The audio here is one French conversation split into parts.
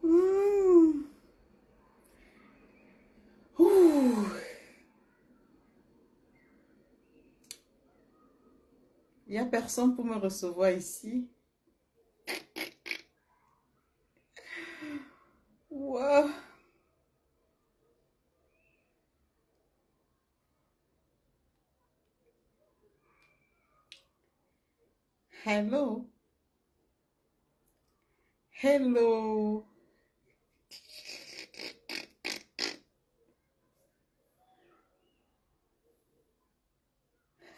Hmm. Ouh. Il n'y a personne pour me recevoir ici. Wow. Hello. Hello.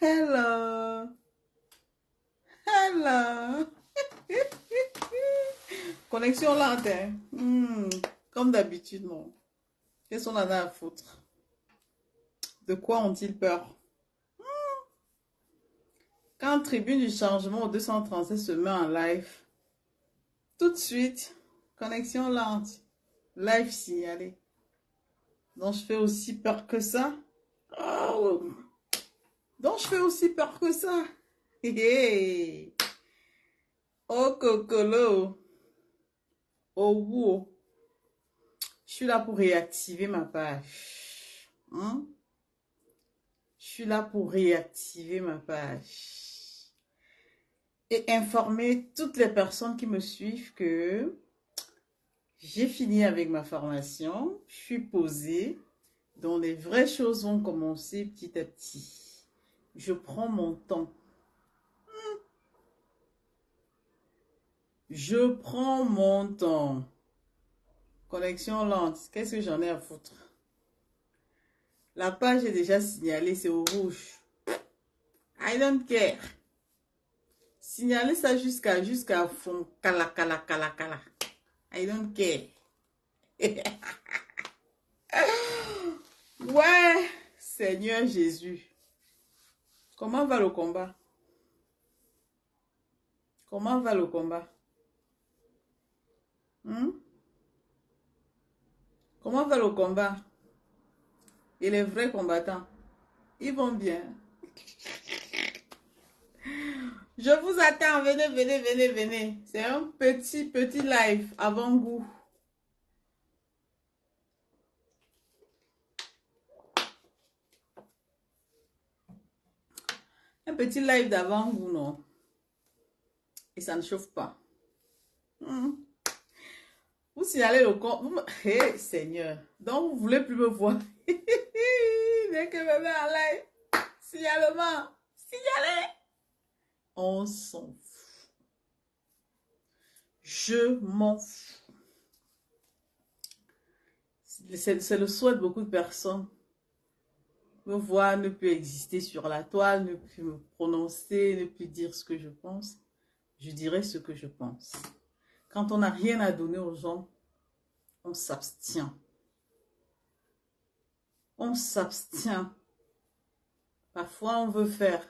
Hello. Hello. Connexion lente, hein? Comme d'habitude, non. Qu'est-ce qu'on en a à foutre? De quoi ont-ils peur? Quand Tribune du Changement au 237 se met en live, tout de suite, connexion lente, live signalé. Donc je fais aussi peur que ça. Oh. Donc je fais aussi peur que ça. Hey. Oh cocolo. Oh wow. Je suis là pour réactiver ma page. Hein? Je suis là pour réactiver ma page. Et informer toutes les personnes qui me suivent que j'ai fini avec ma formation. Je suis posée. Donc les vraies choses vont commencer petit à petit. Je prends mon temps. Je prends mon temps. Connexion lente. Qu'est-ce que j'en ai à foutre? La page est déjà signalée, c'est au rouge. I don't care. Signaler ça jusqu'à fond. Kala, kala, kala, kala. I don't care. Ouais, Seigneur Jésus. Comment va le combat? Comment va le combat? Hmm? Comment va le combat? Et les vrais combattants? Ils vont bien. Je vous attends. Venez, venez, venez, venez. C'est un petit live avant-goût. Un petit live d'avant-goût, non? Et ça ne chauffe pas. Vous signalez le compte. Hé, Seigneur. Donc, vous voulez plus me voir. Dès que je me mets en live. Signalement. Signalez. On s'en fout. Je m'en fous. C'est le souhait de beaucoup de personnes. Me voir, ne plus exister sur la toile, ne plus me prononcer, ne plus dire ce que je pense. Je dirai ce que je pense. Quand on n'a rien à donner aux gens, on s'abstient. On s'abstient. Parfois, on veut faire.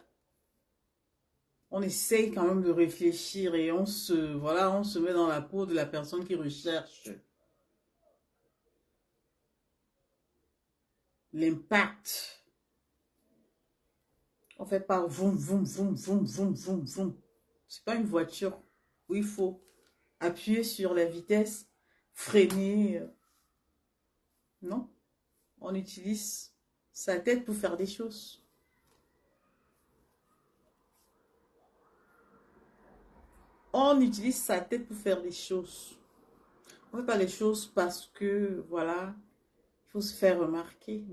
On essaye quand même de réfléchir et on se met dans la peau de la personne qui recherche l'impact. On fait pas voum, voum, voum, voum, voum, voum, voum. C'est pas une voiture où il faut appuyer sur la vitesse, freiner. Non, on utilise sa tête pour faire des choses. On utilise sa tête pour faire des choses. On ne fait pas les choses parce que, voilà, il faut se faire remarquer.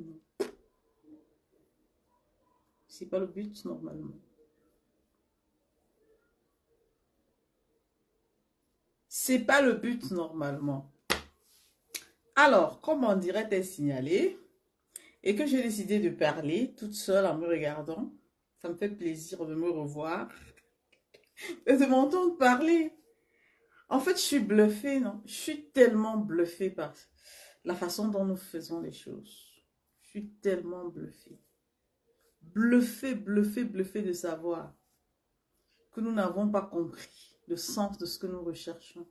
C'est pas le but normalement. C'est pas le but normalement. Alors, comme on dirait est signalé et que j'ai décidé de parler toute seule en me regardant, ça me fait plaisir de me revoir et de m'entendre parler. En fait, je suis bluffée, non? Je suis tellement bluffée par la façon dont nous faisons les choses. Je suis tellement bluffée. Bluffée, bluffée, bluffée de savoir que nous n'avons pas compris le sens de ce que nous recherchons.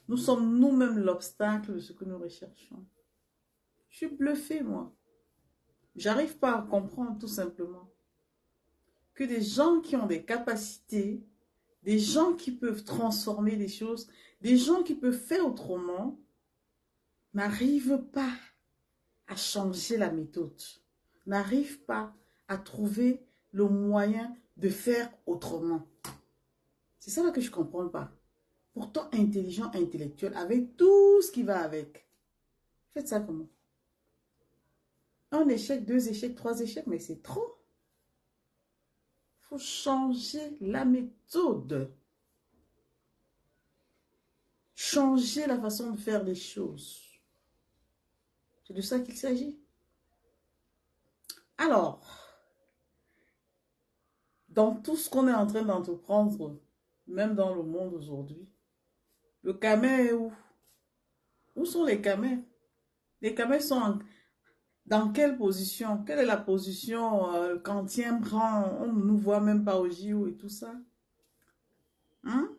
Nous sommes nous-mêmes l'obstacle de ce que nous recherchons. Je suis bluffée, moi. J'arrive pas à comprendre tout simplement que des gens qui ont des capacités des gens qui peuvent transformer les choses, des gens qui peuvent faire autrement, n'arrivent pas à changer la méthode, n'arrivent pas à trouver le moyen de faire autrement. C'est ça là que je ne comprends pas. Pourtant intelligent, intellectuel, avec tout ce qui va avec. Faites ça comment? Un échec, deux échecs, trois échecs, mais c'est trop. Il faut changer la méthode. Changer la façon de faire les choses. C'est de ça qu'il s'agit. Alors, dans tout ce qu'on est en train d'entreprendre, même dans le monde aujourd'hui, le camé est où? Où sont les camés? Les camés sont dans quelle position? Quelle est la position quand il prend, on ne nous voit même pas au JO et tout ça? Hein?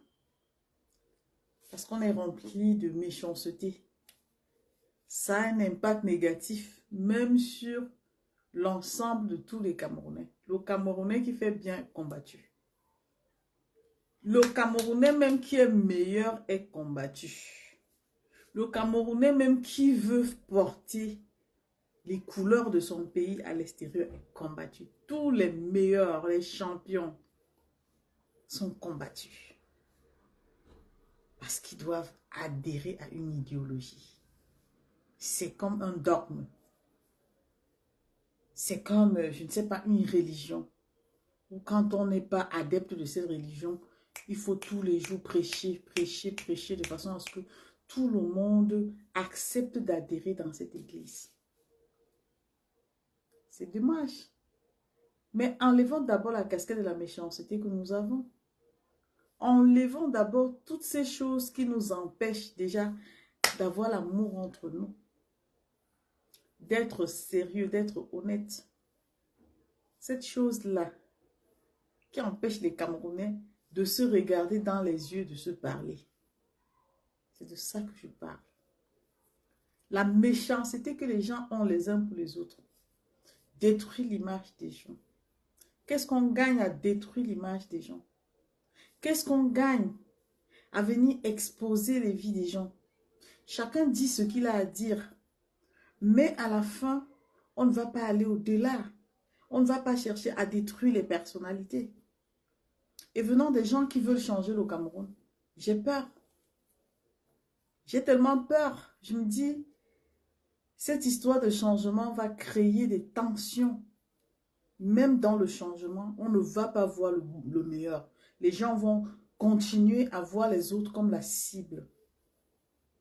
Parce qu'on est rempli de méchanceté. Ça a un impact négatif, même sur l'ensemble de tous les Camerounais. Le Camerounais qui fait bien est combattu. Le Camerounais même qui est meilleur est combattu. Le Camerounais même qui veut porter les couleurs de son pays à l'extérieur est combattu. Tous les meilleurs, les champions sont combattus. Parce qu'ils doivent adhérer à une idéologie. C'est comme un dogme. C'est comme, je ne sais pas, une religion. Ou quand on n'est pas adepte de cette religion, il faut tous les jours prêcher, prêcher, prêcher de façon à ce que tout le monde accepte d'adhérer dans cette église. C'est dommage. Mais enlevons d'abord la casquette de la méchanceté que nous avons. Enlevons d'abord toutes ces choses qui nous empêchent déjà d'avoir l'amour entre nous. D'être sérieux, d'être honnête. Cette chose-là qui empêche les Camerounais de se regarder dans les yeux, de se parler. C'est de ça que je parle. La méchanceté que les gens ont les uns pour les autres détruit l'image des gens. Qu'est-ce qu'on gagne à détruire l'image des gens? Qu'est-ce qu'on gagne à venir exposer les vies des gens? Chacun dit ce qu'il a à dire. Mais à la fin, on ne va pas aller au-delà. On ne va pas chercher à détruire les personnalités. Et venant des gens qui veulent changer le Cameroun, j'ai peur. J'ai tellement peur. Je me dis, cette histoire de changement va créer des tensions. Même dans le changement, on ne va pas voir le meilleur. Les gens vont continuer à voir les autres comme la cible.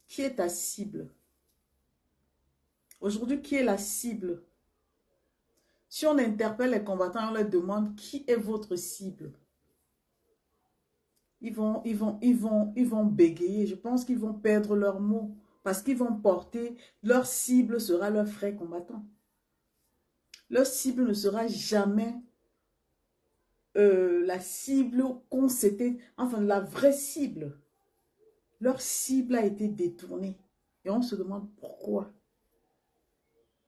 Qui est ta cible? Aujourd'hui, qui est la cible? Si on interpelle les combattants, on leur demande qui est votre cible. Ils vont bégayer. Je pense qu'ils vont perdre leurs mots parce qu'ils vont porter, leur cible sera leur frère combattant. Leur cible ne sera jamais la cible qu'on s'était, enfin la vraie cible. Leur cible a été détournée. Et on se demande pourquoi.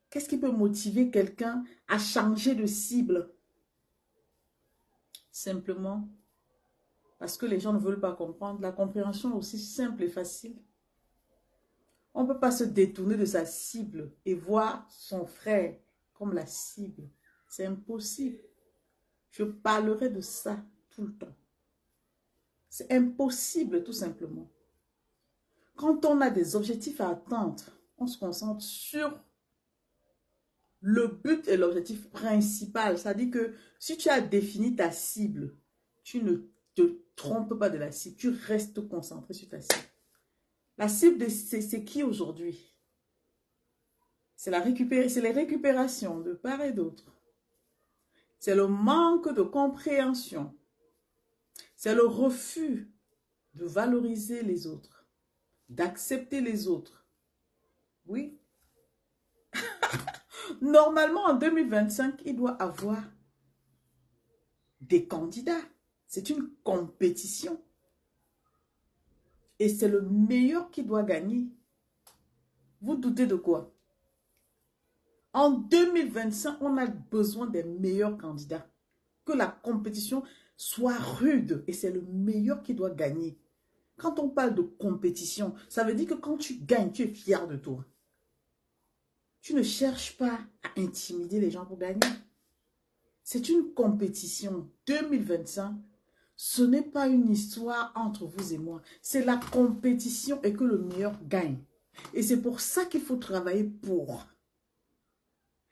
Qu'est-ce qui peut motiver quelqu'un à changer de cible? Simplement parce que les gens ne veulent pas comprendre. La compréhension est aussi simple et facile. On ne peut pas se détourner de sa cible et voir son frère comme la cible. C'est impossible. Je parlerai de ça tout le temps. C'est impossible tout simplement. Quand on a des objectifs à atteindre, on se concentre sur le but et l'objectif principal. C'est-à-dire que si tu as défini ta cible, tu ne te trompes pas de la cible. Tu restes concentré sur ta cible. La cible, c'est qui aujourd'hui? C'est les récupérations de part et d'autre. C'est le manque de compréhension. C'est le refus de valoriser les autres, d'accepter les autres. Oui. Normalement, en 2025, il doit avoir des candidats. C'est une compétition. Et c'est le meilleur qui doit gagner. Vous doutez de quoi? En 2025, on a besoin des meilleurs candidats. Que la compétition Sois rude et c'est le meilleur qui doit gagner. Quand on parle de compétition, ça veut dire que quand tu gagnes, tu es fier de toi. Tu ne cherches pas à intimider les gens pour gagner. C'est une compétition 2025. Ce n'est pas une histoire entre vous et moi. C'est la compétition et que le meilleur gagne. Et c'est pour ça qu'il faut travailler pour.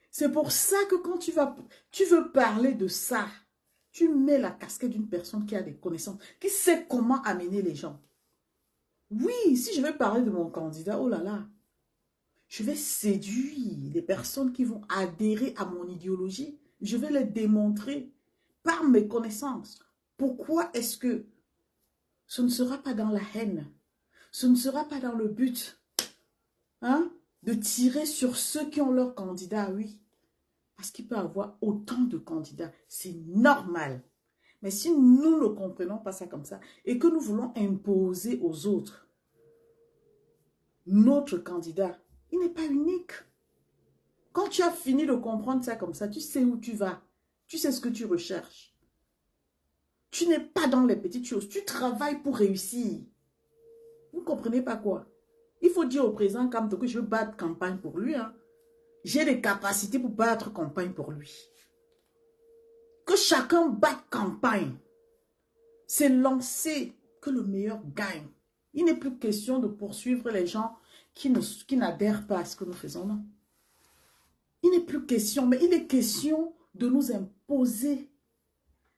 C'est pour ça que quand tu veux parler de ça, tu mets la casquette d'une personne qui a des connaissances, qui sait comment amener les gens. Oui, si je vais parler de mon candidat, oh là là, je vais séduire les personnes qui vont adhérer à mon idéologie. Je vais les démontrer par mes connaissances. Pourquoi est-ce que ce ne sera pas dans la haine? Ce ne sera pas dans le but de tirer sur ceux qui ont leur candidat, oui. Parce qu'il peut y avoir autant de candidats. C'est normal. Mais si nous ne comprenons pas ça comme ça et que nous voulons imposer aux autres notre candidat, il n'est pas unique. Quand tu as fini de comprendre ça comme ça, tu sais où tu vas. Tu sais ce que tu recherches. Tu n'es pas dans les petites choses. Tu travailles pour réussir. Vous ne comprenez pas quoi? Il faut dire au président Kamto que je veux battre campagne pour lui. J'ai les capacités pour battre campagne pour lui. Que chacun batte campagne. C'est lancer que le meilleur gagne. Il n'est plus question de poursuivre les gens qui n'adhèrent pas à ce que nous faisons. Non. Il n'est plus question, mais il est question de nous imposer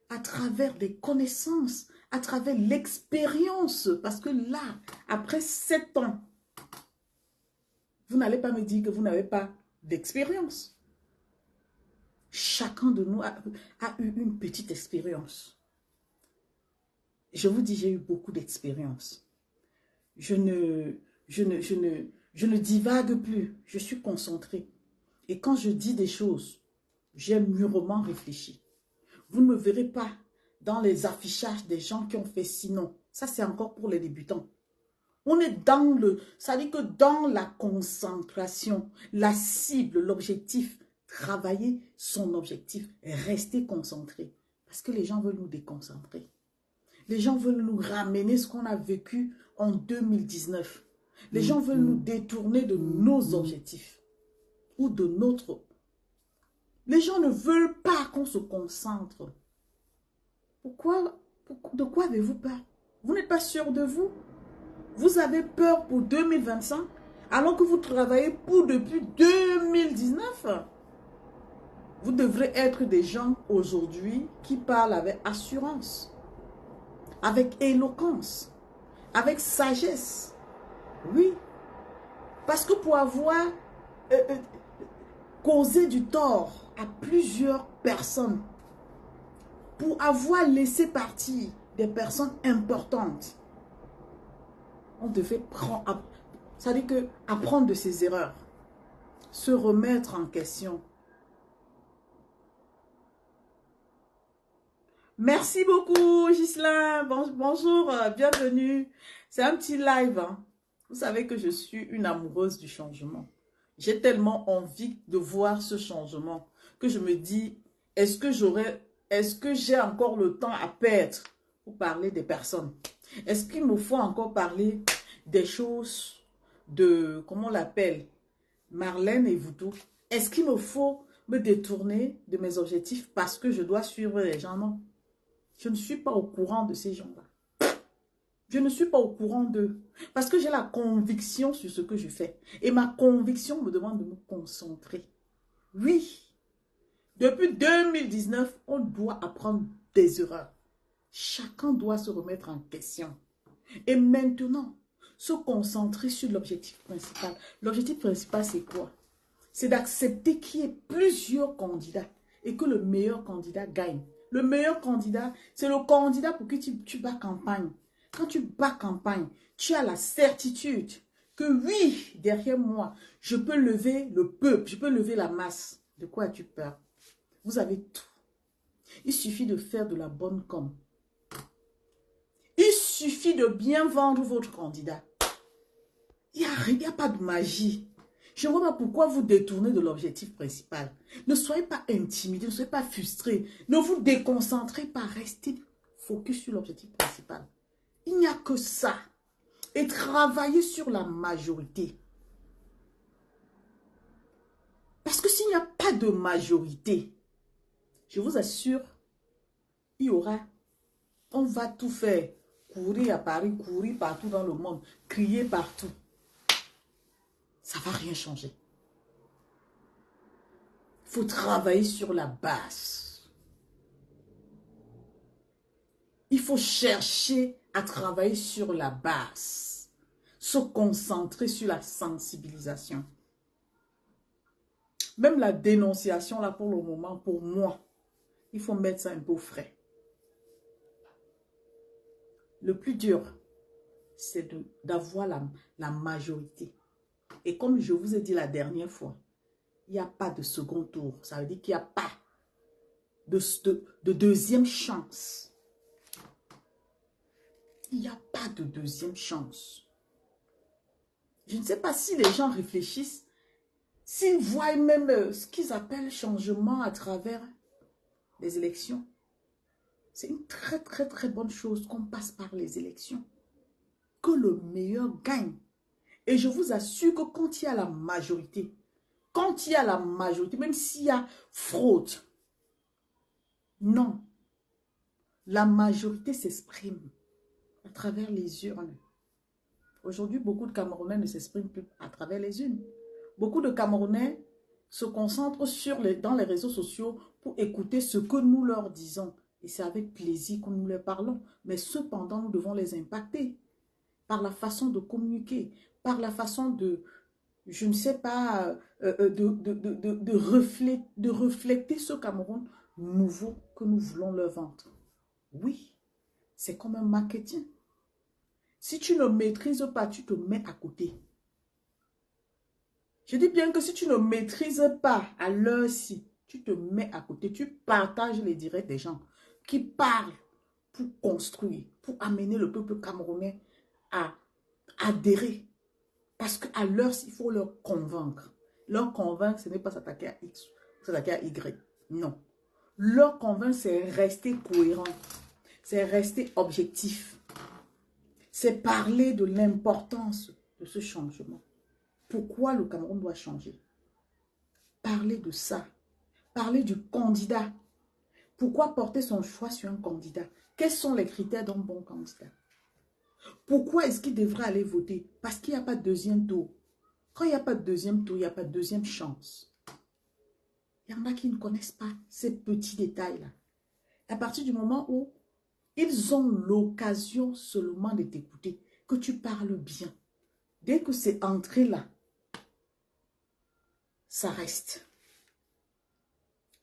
à travers des connaissances, à travers l'expérience. Parce que là, après 7 ans, vous n'allez pas me dire que vous n'avez pas d'expérience. Chacun de nous a eu une petite expérience. Je vous dis, j'ai eu beaucoup d'expérience. Je ne divague plus. Je suis concentrée. Et quand je dis des choses, j'ai mûrement réfléchi. Vous ne me verrez pas dans les affichages des gens qui ont fait sinon. Ça, c'est encore pour les débutants. On est dans le... Ça veut dire que dans la concentration, la cible, l'objectif, travailler son objectif, rester concentré. Parce que les gens veulent nous déconcentrer. Les gens veulent nous ramener ce qu'on a vécu en 2019. Les gens veulent nous détourner de nos objectifs ou de notre... Les gens ne veulent pas qu'on se concentre. Pourquoi? De quoi avez-vous peur? Vous n'êtes pas sûr de vous? Vous avez peur pour 2025 alors que vous travaillez pour depuis 2019. Vous devrez être des gens aujourd'hui qui parlent avec assurance, avec éloquence, avec sagesse. Oui. Parce que pour avoir causé du tort à plusieurs personnes, pour avoir laissé partir des personnes importantes, on devait prendre, ça veut dire que apprendre de ses erreurs, se remettre en question. Merci beaucoup, Ghislain. Bonjour, bienvenue. C'est un petit live. Vous savez que je suis une amoureuse du changement. J'ai tellement envie de voir ce changement que je me dis, est-ce que j'ai encore le temps à perdre pour parler des personnes? Est-ce qu'il me faut encore parler des choses de, comment on l'appelle, Marlène et Voodoo? Est-ce qu'il me faut me détourner de mes objectifs parce que je dois suivre les gens? Non. Je ne suis pas au courant de ces gens-là. Je ne suis pas au courant d'eux. Parce que j'ai la conviction sur ce que je fais. Et ma conviction me demande de me concentrer. Oui. Depuis 2019, on doit apprendre des erreurs. Chacun doit se remettre en question. Et maintenant, se concentrer sur l'objectif principal. L'objectif principal, c'est quoi? C'est d'accepter qu'il y ait plusieurs candidats et que le meilleur candidat gagne. Le meilleur candidat, c'est le candidat pour qui tu bats campagne. Quand tu bats campagne, tu as la certitude que oui, derrière moi, je peux lever le peuple, je peux lever la masse. De quoi as-tu peur? Vous avez tout. Il suffit de faire de la bonne com. Il suffit de bien vendre votre candidat. Il n'y a pas de magie. Je ne vois pas pourquoi vous détournez de l'objectif principal. Ne soyez pas intimidés, ne soyez pas frustrés. Ne vous déconcentrez pas, restez focus sur l'objectif principal. Il n'y a que ça. Et travailler sur la majorité. Parce que s'il n'y a pas de majorité, je vous assure, il y aura, on va tout faire. Courir à Paris, courir partout dans le monde, crier partout. Ça ne va rien changer. Il faut travailler sur la base. Il faut chercher à travailler sur la base. Se concentrer sur la sensibilisation. Même la dénonciation, là, pour le moment, pour moi, il faut mettre ça un peu frais. Le plus dur, c'est d'avoir la majorité. Et comme je vous ai dit la dernière fois, il n'y a pas de second tour. Ça veut dire qu'il n'y a pas de deuxième chance. Il n'y a pas de deuxième chance. Je ne sais pas si les gens réfléchissent, s'ils voient même ce qu'ils appellent changement à travers les élections. C'est une très très très bonne chose qu'on passe par les élections. Que le meilleur gagne. Et je vous assure que quand il y a la majorité, même s'il y a fraude, non, la majorité s'exprime à travers les urnes. Aujourd'hui, beaucoup de Camerounais ne s'expriment plus à travers les urnes. Beaucoup de Camerounais se concentrent dans les réseaux sociaux pour écouter ce que nous leur disons. Et c'est avec plaisir que nous leur parlons. Mais cependant, nous devons les impacter par la façon de communiquer, par la façon de, je ne sais pas, de refléter ce Cameroun nouveau que nous voulons leur vendre. Oui, c'est comme un marketing. Si tu ne maîtrises pas, tu te mets à côté. Je dis bien que si tu ne maîtrises pas à l'heure-ci, tu te mets à côté. Tu partages les directs des gens qui parlent pour construire, pour amener le peuple camerounais à adhérer. Parce qu'à l'heure-ci, il faut leur convaincre. Leur convaincre, ce n'est pas s'attaquer à X, s'attaquer à Y. Non. Leur convaincre, c'est rester cohérent. C'est rester objectif. C'est parler de l'importance de ce changement. Pourquoi le Cameroun doit changer? Parler de ça. Parler du candidat. Pourquoi porter son choix sur un candidat? Quels sont les critères d'un bon candidat? Pourquoi est-ce qu'il devrait aller voter? Parce qu'il n'y a pas de deuxième tour. Quand il n'y a pas de deuxième tour, il n'y a pas de deuxième chance. Il y en a qui ne connaissent pas ces petits détails-là. À partir du moment où ils ont l'occasion seulement de t'écouter, que tu parles bien. Dès que c'est entré là, ça reste.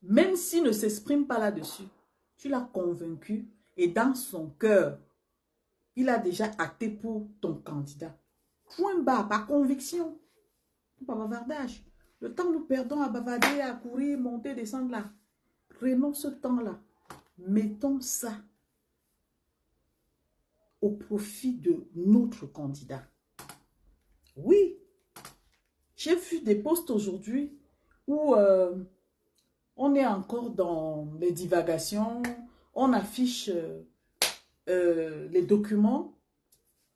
Même s'il ne s'exprime pas là-dessus, tu l'as convaincu et dans son cœur, il a déjà acté pour ton candidat. Point bas, par conviction, pas bavardage. Le temps que nous perdons à bavarder, à courir, monter, descendre là. Prenons ce temps-là. Mettons ça au profit de notre candidat. Oui, j'ai vu des posts aujourd'hui où on est encore dans les divagations, on affiche les documents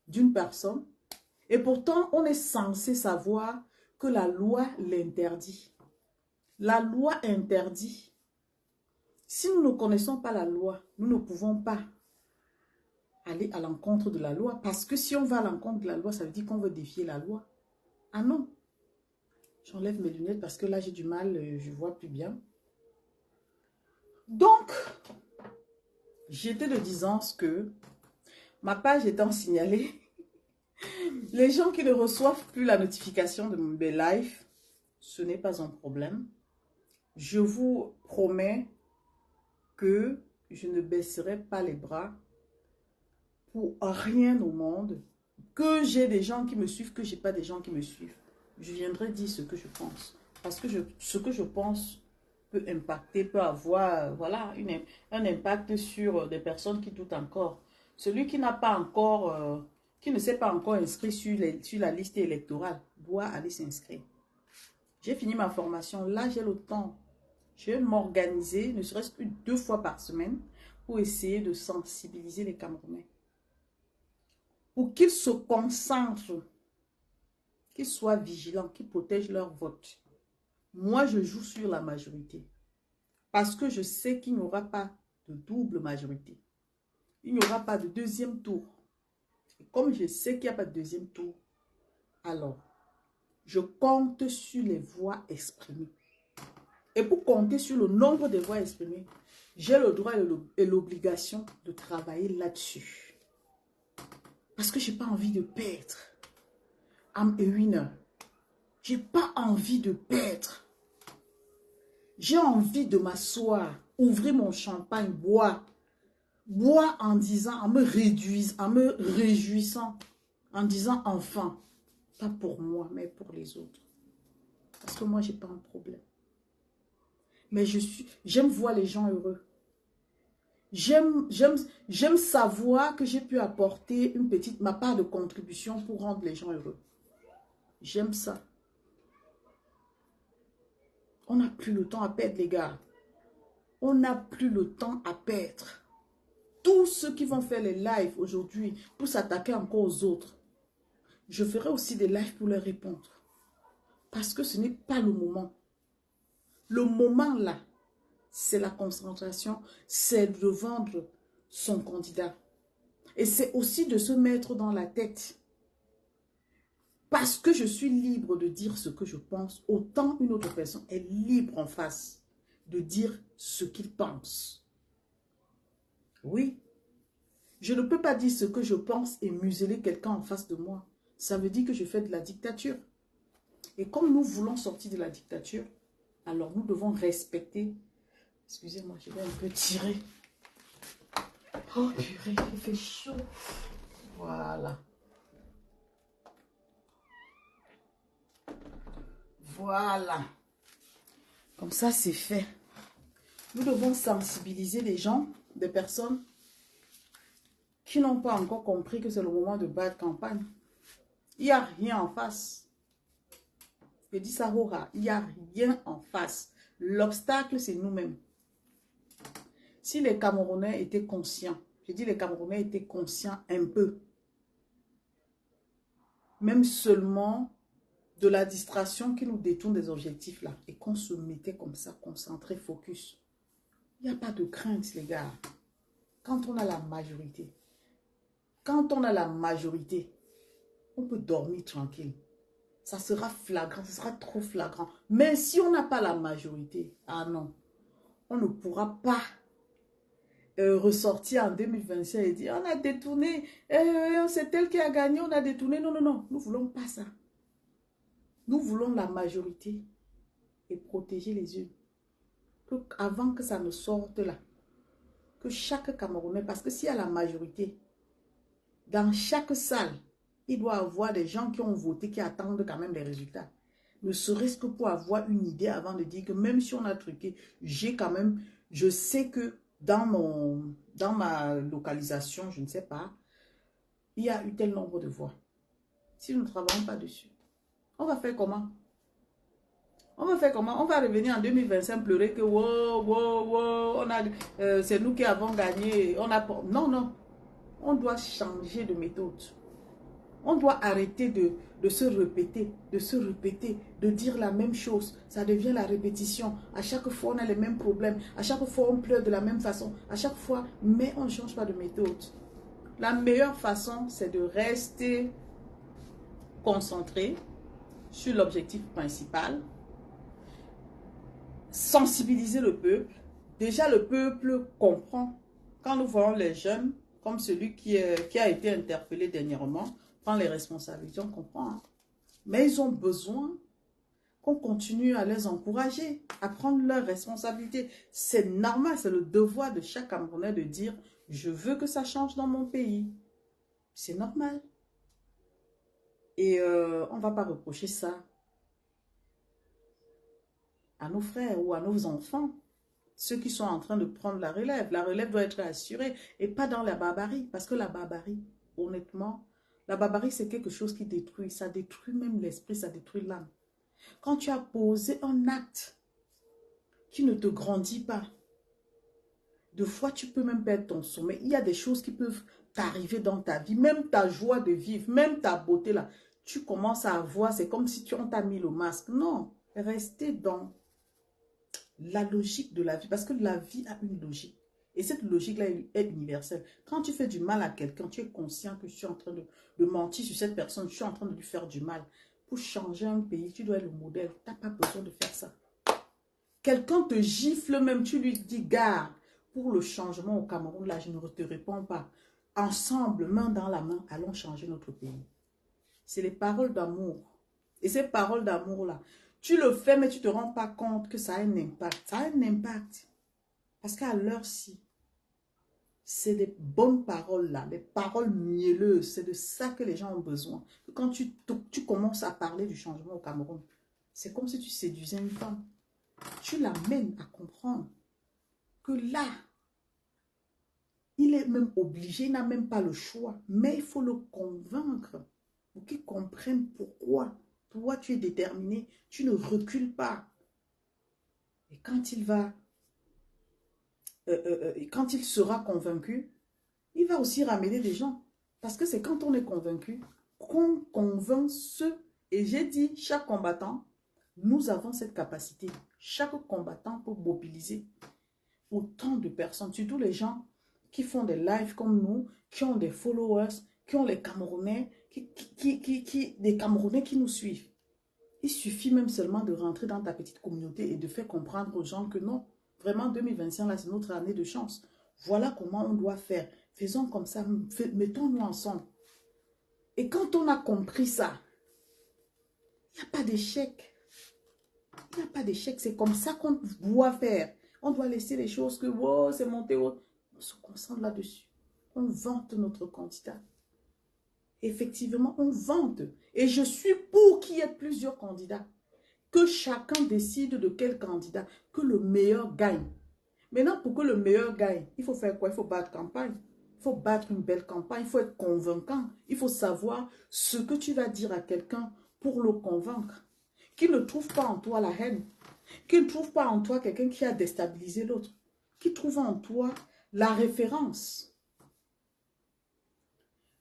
d'une personne et pourtant on est censé savoir que la loi l'interdit. La loi interdit. Si nous ne connaissons pas la loi, nous ne pouvons pas aller à l'encontre de la loi. Parce que si on va à l'encontre de la loi, ça veut dire qu'on veut défier la loi. Ah non. J'enlève mes lunettes parce que là, j'ai du mal, je ne vois plus bien. Donc, j'étais de disance que ma page étant signalée, les gens qui ne reçoivent plus la notification de mes lives, ce n'est pas un problème. Je vous promets que je ne baisserai pas les bras pour rien au monde. Que j'ai des gens qui me suivent, que je n'ai pas des gens qui me suivent. Je viendrai dire ce que je pense. Parce que ce que je pense peut impacter, peut avoir voilà, un impact sur des personnes qui doutent encore. Celui qui n'a pas encore, qui ne s'est pas encore inscrit sur la liste électorale, doit aller s'inscrire. J'ai fini ma formation. Là, j'ai le temps. Je vais m'organiser, ne serait-ce que 2 fois par semaine, pour essayer de sensibiliser les Camerounais. Pour qu'ils se concentrent, qu'ils soient vigilants, qu'ils protègent leur vote. Moi, je joue sur la majorité. Parce que je sais qu'il n'y aura pas de double majorité. Il n'y aura pas de deuxième tour. Et comme je sais qu'il n'y a pas de deuxième tour, alors, je compte sur les voix exprimées. Et pour compter sur le nombre de voix exprimées, j'ai le droit et l'obligation de travailler là-dessus. Parce que je n'ai pas envie de perdre. I'm a winner. Je n'ai pas envie de perdre. J'ai envie de m'asseoir, ouvrir mon champagne, boire. Boire en disant, en me réduisant, en me réjouissant, en disant enfin, pas pour moi, mais pour les autres. Parce que moi, je n'ai pas un problème. Mais j'aime voir les gens heureux. J'aime savoir que j'ai pu apporter ma part de contribution pour rendre les gens heureux. J'aime ça. On n'a plus le temps à perdre, les gars. On n'a plus le temps à perdre. Tous ceux qui vont faire les lives aujourd'hui pour s'attaquer encore aux autres, je ferai aussi des lives pour leur répondre. Parce que ce n'est pas le moment. Le moment là, c'est la concentration, c'est de vendre son candidat. Et c'est aussi de se mettre dans la tête. Parce que je suis libre de dire ce que je pense, autant une autre personne est libre en face de dire ce qu'il pense. Oui. Je ne peux pas dire ce que je pense et museler quelqu'un en face de moi. Ça veut dire que je fais de la dictature. Et comme nous voulons sortir de la dictature, alors nous devons respecter. Excusez-moi, je vais un peu tirer. Oh purée, il fait chaud. Voilà. Voilà. Comme ça, c'est fait. Nous devons sensibiliser les gens, des personnes qui n'ont pas encore compris que c'est le moment de battre campagne. Il n'y a rien en face. Je dis ça, Hora, il n'y a rien en face. L'obstacle, c'est nous-mêmes. Si les Camerounais étaient conscients, je dis les Camerounais étaient conscients un peu, même seulement de la distraction qui nous détourne des objectifs là, et qu'on se mettait comme ça, concentré, focus. Il n'y a pas de crainte, les gars. Quand on a la majorité, on peut dormir tranquille. Ça sera flagrant, ça sera trop flagrant. Mais si on n'a pas la majorité, ah non, on ne pourra pas ressortir en 2025 et dire on a détourné, c'est elle qui a gagné, on a détourné. Non, non, non, nous ne voulons pas ça. Nous voulons la majorité et protéger les unes. Avant que ça ne sorte là, que chaque Camerounais, parce que s'il y a la majorité, dans chaque salle, il doit y avoir des gens qui ont voté, qui attendent quand même les résultats. Ne serait-ce que pour avoir une idée avant de dire que même si on a truqué, j'ai quand même, je sais que dans ma localisation, je ne sais pas, il y a eu tel nombre de voix. Si nous ne travaillons pas dessus, on va faire comment? On va faire comment? On va revenir en 2025 pleurer que c'est nous qui avons gagné. Non, non. On doit changer de méthode. On doit arrêter de se répéter, de dire la même chose. Ça devient la répétition. À chaque fois, on a les mêmes problèmes. À chaque fois, on pleure de la même façon. À chaque fois, mais on ne change pas de méthode. La meilleure façon, c'est de rester concentré sur l'objectif principal. Sensibiliser le peuple. Déjà, le peuple comprend. Quand nous voyons les jeunes, comme celui qui a été interpellé dernièrement, prend les responsabilités, on comprend. Hein? Mais ils ont besoin qu'on continue à les encourager, à prendre leurs responsabilités. C'est normal, c'est le devoir de chaque Camerounais de dire « Je veux que ça change dans mon pays ». C'est normal. Et on ne va pas reprocher ça à nos frères ou à nos enfants, ceux qui sont en train de prendre la relève. La relève doit être assurée et pas dans la barbarie. Parce que la barbarie, honnêtement, la barbarie, c'est quelque chose qui détruit. Ça détruit même l'esprit, ça détruit l'âme. Quand tu as posé un acte qui ne te grandit pas, De fois, tu peux même perdre ton sommeil. Il y a des choses qui peuvent t'arriver dans ta vie. Même ta joie de vivre, même ta beauté là. Tu commences à voir, c'est comme si on t'a mis le masque. Non, restez dans la logique de la vie. Parce que la vie a une logique. Et cette logique-là est universelle. Quand tu fais du mal à quelqu'un, tu es conscient que je suis en train de mentir sur cette personne. Je suis en train de lui faire du mal. Pour changer un pays, tu dois être le modèle. Tu n'as pas besoin de faire ça. Quelqu'un te gifle même, tu lui dis, garde, pour le changement au Cameroun, là, je ne te réponds pas. Ensemble, main dans la main, allons changer notre pays. C'est les paroles d'amour. Et ces paroles d'amour-là, tu le fais, mais tu ne te rends pas compte que ça a un impact. Ça a un impact. Parce qu'à l'heure-ci, c'est des bonnes paroles là, des paroles mielleuses. C'est de ça que les gens ont besoin. Quand tu commences à parler du changement au Cameroun, c'est comme si tu séduisais une femme. Tu l'amènes à comprendre que là, il est même obligé, il n'a même pas le choix. Mais il faut le convaincre pour qu'il comprenne pourquoi. Toi, tu es déterminé, tu ne recules pas. Et quand il va... quand il sera convaincu, il va aussi ramener des gens. Parce que c'est quand on est convaincu qu'on convainc ceux. Et j'ai dit, chaque combattant, nous avons cette capacité. Chaque combattant peut mobiliser autant de personnes, surtout les gens qui font des lives comme nous, qui ont des followers, qui ont les Camerounais, des Camerounais qui nous suivent. Il suffit même seulement de rentrer dans ta petite communauté et de faire comprendre aux gens que non, vraiment 2025, là, c'est notre année de chance. Voilà comment on doit faire. Faisons comme ça, mettons-nous ensemble. Et quand on a compris ça, il n'y a pas d'échec. Il n'y a pas d'échec, c'est comme ça qu'on doit faire. On doit laisser les choses que, wow, c'est monté haut. On se concentre là-dessus. On vante notre candidat. Effectivement, on vante. Et je suis pour qu'il y ait plusieurs candidats. Que chacun décide de quel candidat, que le meilleur gagne. Maintenant, pour que le meilleur gagne, il faut faire quoi? Il faut battre campagne. Il faut battre une belle campagne. Il faut être convaincant. Il faut savoir ce que tu vas dire à quelqu'un pour le convaincre. Qu'il ne trouve pas en toi la haine. Qu'il ne trouve pas en toi quelqu'un qui a déstabilisé l'autre. Qu'il trouve en toi la référence.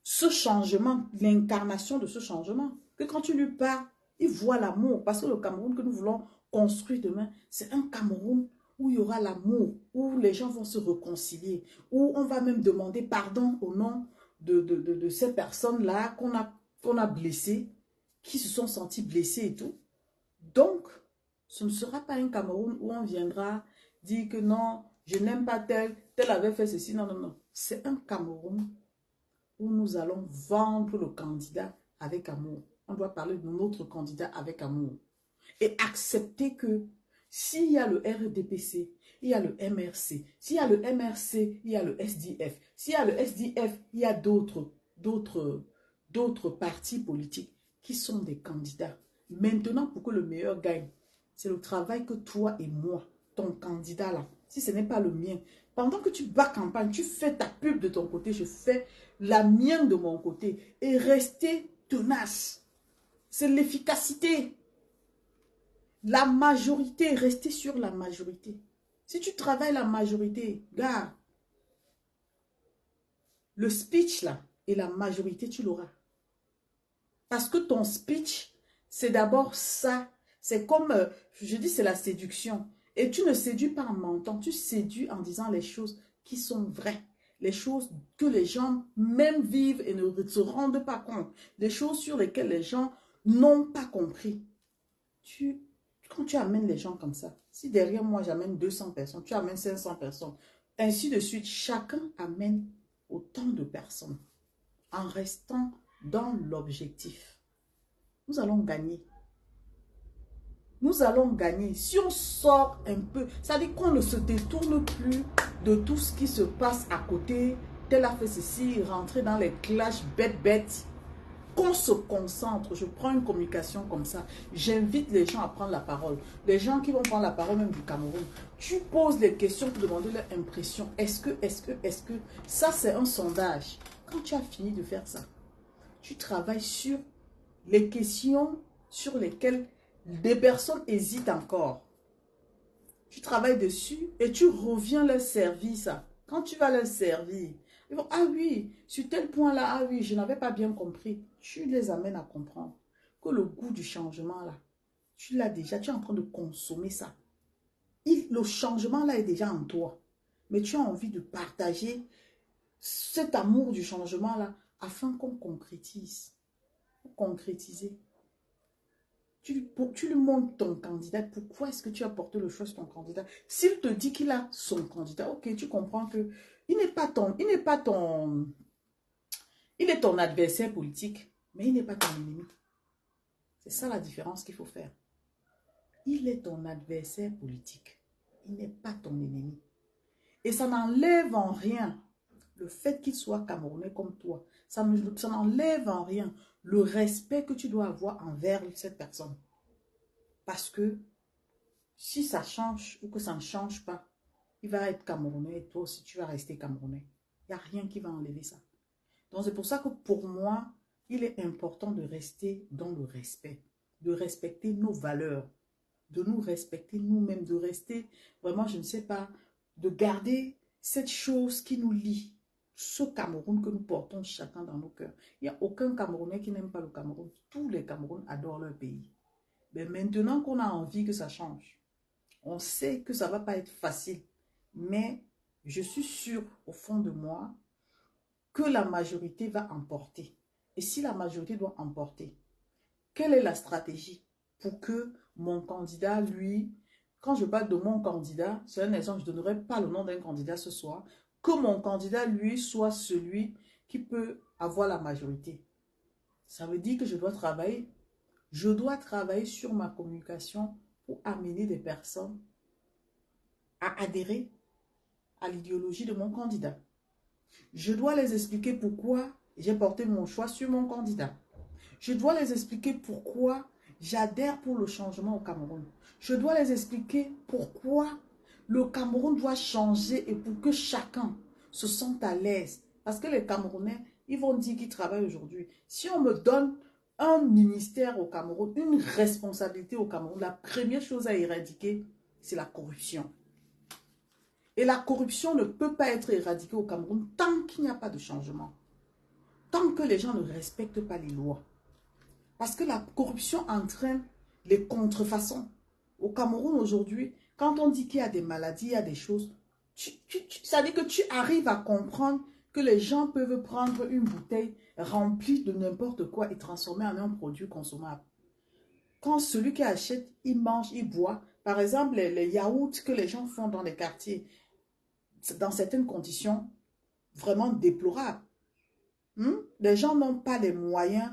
Ce changement, l'incarnation de ce changement. Que quand tu lui parles, il voit l'amour. Parce que le Cameroun que nous voulons construire demain, c'est un Cameroun où il y aura l'amour, où les gens vont se réconcilier, où on va même demander pardon au nom de ces personnes-là qu'on a blessées, qui se sont senties blessées et tout. Donc, ce ne sera pas un Cameroun où on viendra dire que non, je n'aime pas tel, tel avait fait ceci. Non, non, non. C'est un Cameroun où nous allons vendre le candidat avec amour. On doit parler de notre candidat avec amour. Et accepter que s'il y a le RDPC, il y a le MRC. S'il y a le MRC, il y a le SDF. S'il y a le SDF, il y a d'autres partis politiques qui sont des candidats. Maintenant, pour que le meilleur gagne, c'est le travail que toi et moi, ton candidat là, si ce n'est pas le mien, pendant que tu bats campagne, tu fais ta pub de ton côté, je fais la mienne de mon côté. Et rester tenace. C'est l'efficacité. La majorité, rester sur la majorité. Si tu travailles la majorité, gars, le speech là et la majorité, tu l'auras. Parce que ton speech, c'est d'abord ça. C'est comme, je dis, c'est la séduction. Et tu ne séduis pas en mentant, tu séduis en disant les choses qui sont vraies. Les choses que les gens même vivent et ne se rendent pas compte. Des choses sur lesquelles les gens n'ont pas compris. Quand tu amènes les gens comme ça, si derrière moi j'amène 200 personnes, tu amènes 500 personnes, ainsi de suite, chacun amène autant de personnes en restant dans l'objectif. Nous allons gagner. Nous allons gagner. Si on sort un peu, ça dit qu'on ne se détourne plus de tout ce qui se passe à côté. Tel a fait ceci, rentrer dans les clashs bêtes. Qu'on se concentre, je prends une communication comme ça, j'invite les gens à prendre la parole. Les gens qui vont prendre la parole même du Cameroun, tu poses les questions pour demander leur impression. Est-ce que, ça c'est un sondage. Quand tu as fini de faire ça, tu travailles sur les questions sur lesquelles des personnes hésitent encore. Tu travailles dessus et tu reviens leur service Quand tu vas leur servir, ils vont, ah oui, sur tel point-là, ah oui, je n'avais pas bien compris. Tu les amènes à comprendre que le goût du changement, là, tu l'as déjà, tu es en train de consommer ça. Le changement, là, est déjà en toi. Mais tu as envie de partager cet amour du changement, là, afin qu'on concrétise. Pour concrétiser. Tu lui montres ton candidat. Pourquoi est-ce que tu as porté le choix sur ton candidat? S'il te dit qu'il a son candidat, ok, tu comprends que il est ton adversaire politique, mais il n'est pas ton ennemi. C'est ça la différence qu'il faut faire. Il est ton adversaire politique. Il n'est pas ton ennemi. Et ça n'enlève en rien le fait qu'il soit camerounais comme toi. Ça n'enlève en rien le respect que tu dois avoir envers cette personne. Parce que si ça change ou que ça ne change pas, il va être camerounais et toi aussi tu vas rester camerounais. Il n'y a rien qui va enlever ça. Donc c'est pour ça que pour moi, il est important de rester dans le respect, de respecter nos valeurs, de nous respecter nous-mêmes, de rester vraiment, je ne sais pas, de garder cette chose qui nous lie, ce Cameroun que nous portons chacun dans nos cœurs. Il n'y a aucun Camerounais qui n'aime pas le Cameroun. Tous les Camerounais adorent leur pays. Mais maintenant qu'on a envie que ça change, on sait que ça ne va pas être facile. Mais je suis sûre au fond de moi que la majorité va emporter. Et si la majorité doit emporter, quelle est la stratégie pour que mon candidat, lui, quand je parle de mon candidat, c'est un exemple, je ne donnerai pas le nom d'un candidat ce soir, que mon candidat, lui, soit celui qui peut avoir la majorité. Ça veut dire que je dois travailler. Je dois travailler sur ma communication pour amener des personnes à adhérer à l'idéologie de mon candidat. Je dois les expliquer pourquoi j'ai porté mon choix sur mon candidat. Je dois les expliquer pourquoi j'adhère pour le changement au Cameroun. Je dois les expliquer pourquoi le Cameroun doit changer et pour que chacun se sente à l'aise. Parce que les Camerounais, ils vont dire qu'ils travaillent aujourd'hui. Si on me donne un ministère au Cameroun, une responsabilité au Cameroun, la première chose à éradiquer, c'est la corruption. Et la corruption ne peut pas être éradiquée au Cameroun tant qu'il n'y a pas de changement. Tant que les gens ne respectent pas les lois. Parce que la corruption entraîne les contrefaçons. Au Cameroun aujourd'hui, quand on dit qu'il y a des maladies, il y a des choses, ça veut dire que tu arrives à comprendre que les gens peuvent prendre une bouteille remplie de n'importe quoi et transformer en un produit consommable. Quand celui qui achète, il mange, il boit. Par exemple, les yaourts que les gens font dans les quartiers, dans certaines conditions vraiment déplorables. Les gens n'ont pas les moyens.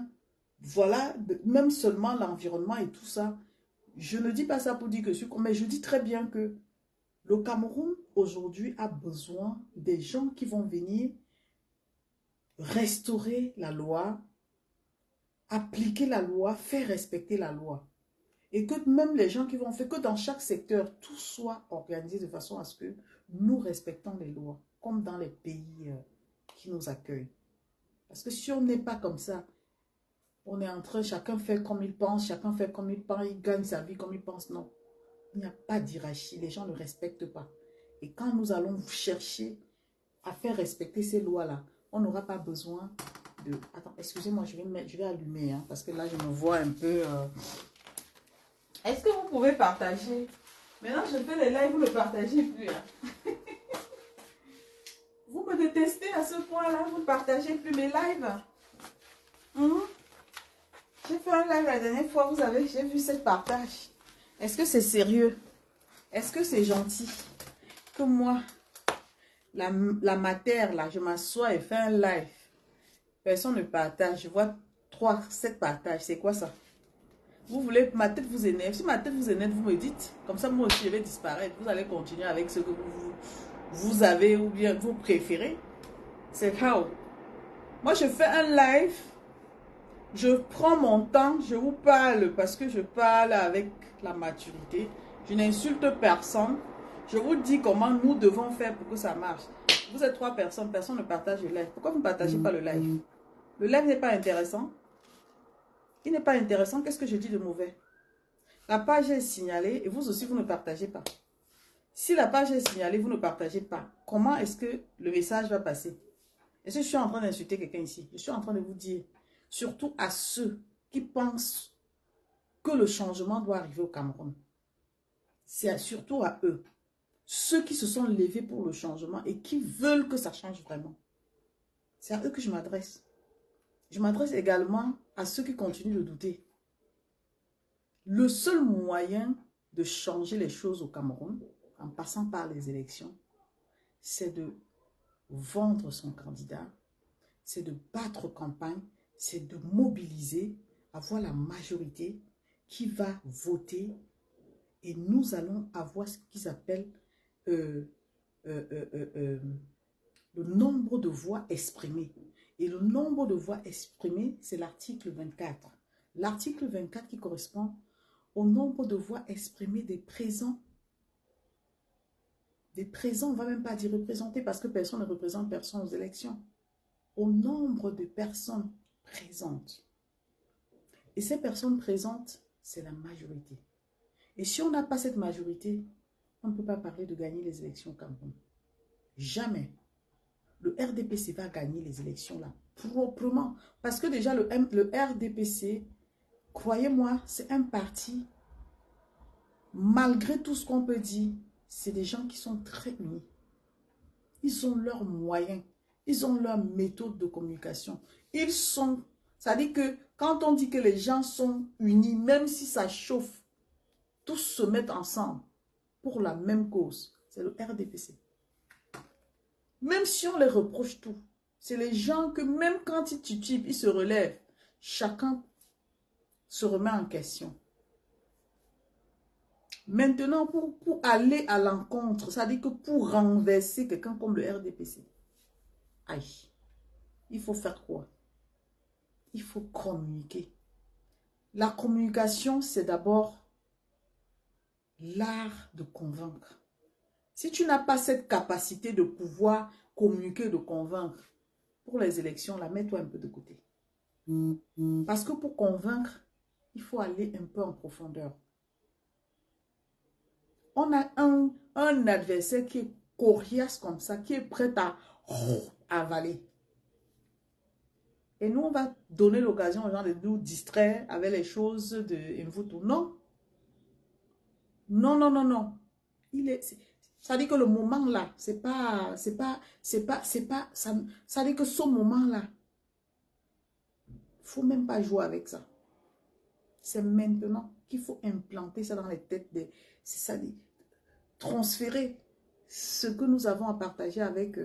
Voilà, même seulement l'environnement et tout ça. Je ne dis pas ça pour dire que je suis... Mais je dis très bien que le Cameroun, aujourd'hui, a besoin des gens qui vont venir restaurer la loi, appliquer la loi, faire respecter la loi. Et que même les gens qui vont faire que dans chaque secteur, tout soit organisé de façon à ce que nous respectons les lois, comme dans les pays qui nous accueillent. Parce que si on n'est pas comme ça, on est en train, chacun fait comme il pense, chacun fait comme il pense, il gagne sa vie comme il pense. Non, il n'y a pas d'hierarchie, les gens ne respectent pas. Et quand nous allons chercher à faire respecter ces lois-là, on n'aura pas besoin de... Attends, excusez-moi, je vais allumer, hein, parce que là, je me vois un peu... Est-ce que vous pouvez partager? Maintenant, je fais les lives, vous ne partagez plus. Hein. Vous me détestez à ce point-là, vous ne partagez plus mes lives. J'ai fait un live la dernière fois, j'ai vu ce partage. Est-ce que c'est sérieux? Est-ce que c'est gentil que moi, la matière, là, je m'assois et fais un live? Personne ne partage. Je vois 7 partages. C'est quoi ça? Vous voulez, ma tête vous énerve. Si ma tête vous énerve, vous me dites. Comme ça, moi aussi, je vais disparaître. Vous allez continuer avec ce que vous avez ou bien vous préférez. C'est how. Moi, je fais un live. Je prends mon temps. Je vous parle parce que je parle avec la maturité. Je n'insulte personne. Je vous dis comment nous devons faire pour que ça marche. Vous êtes 3 personnes. Personne ne partage le live. Pourquoi vous ne partagez pas le live? Le live n'est pas intéressant. Il n'est pas intéressant. Qu'est-ce que je dis de mauvais? La page est signalée et vous aussi, vous ne partagez pas. Si la page est signalée, vous ne partagez pas. Comment est-ce que le message va passer? Est-ce que je suis en train d'insulter quelqu'un ici? Je suis en train de vous dire, surtout à ceux qui pensent que le changement doit arriver au Cameroun. C'est surtout à eux. Ceux qui se sont levés pour le changement et qui veulent que ça change vraiment. C'est à eux que je m'adresse. Je m'adresse également à ceux qui continuent de douter. Le seul moyen de changer les choses au Cameroun, en passant par les élections, c'est de vendre son candidat, c'est de battre campagne, c'est de mobiliser, avoir la majorité qui va voter et nous allons avoir ce qu'ils appellent le nombre de voix exprimées. Et le nombre de voix exprimées, c'est l'article 24. L'article 24 qui correspond au nombre de voix exprimées des présents. Des présents, on ne va même pas dire représentés parce que personne ne représente personne aux élections. Au nombre de personnes présentes. Et ces personnes présentes, c'est la majorité. Et si on n'a pas cette majorité, on ne peut pas parler de gagner les élections au Cameroun. Jamais. Le RDPC va gagner les élections là, proprement. Parce que déjà, le RDPC, croyez-moi, c'est un parti, malgré tout ce qu'on peut dire, c'est des gens qui sont très unis. Ils ont leurs moyens, ils ont leurs méthodes de communication. Ils sont, ça dit que quand on dit que les gens sont unis, même si ça chauffe, tous se mettent ensemble pour la même cause. C'est le RDPC. Même si on les reproche tout, c'est les gens que même quand ils titubent, ils se relèvent. Chacun se remet en question. Maintenant, pour aller à l'encontre, ça dit que pour renverser quelqu'un comme le RDPC, aïe, il faut faire quoi? Il faut communiquer. La communication, c'est d'abord l'art de convaincre. Si tu n'as pas cette capacité de pouvoir communiquer, de convaincre, pour les élections, là, mets-toi un peu de côté. Parce que pour convaincre, il faut aller un peu en profondeur. On a un adversaire qui est coriace comme ça, qui est prêt à avaler. Et nous, on va donner l'occasion aux gens de nous distraire avec les choses de Mvutu. Non. Non, non, non, non. Ça dit que le moment là, ça dit que ce moment là, faut même pas jouer avec ça. C'est maintenant qu'il faut implanter ça dans les têtes des, c'est ça dit, transférer ce que nous avons à partager avec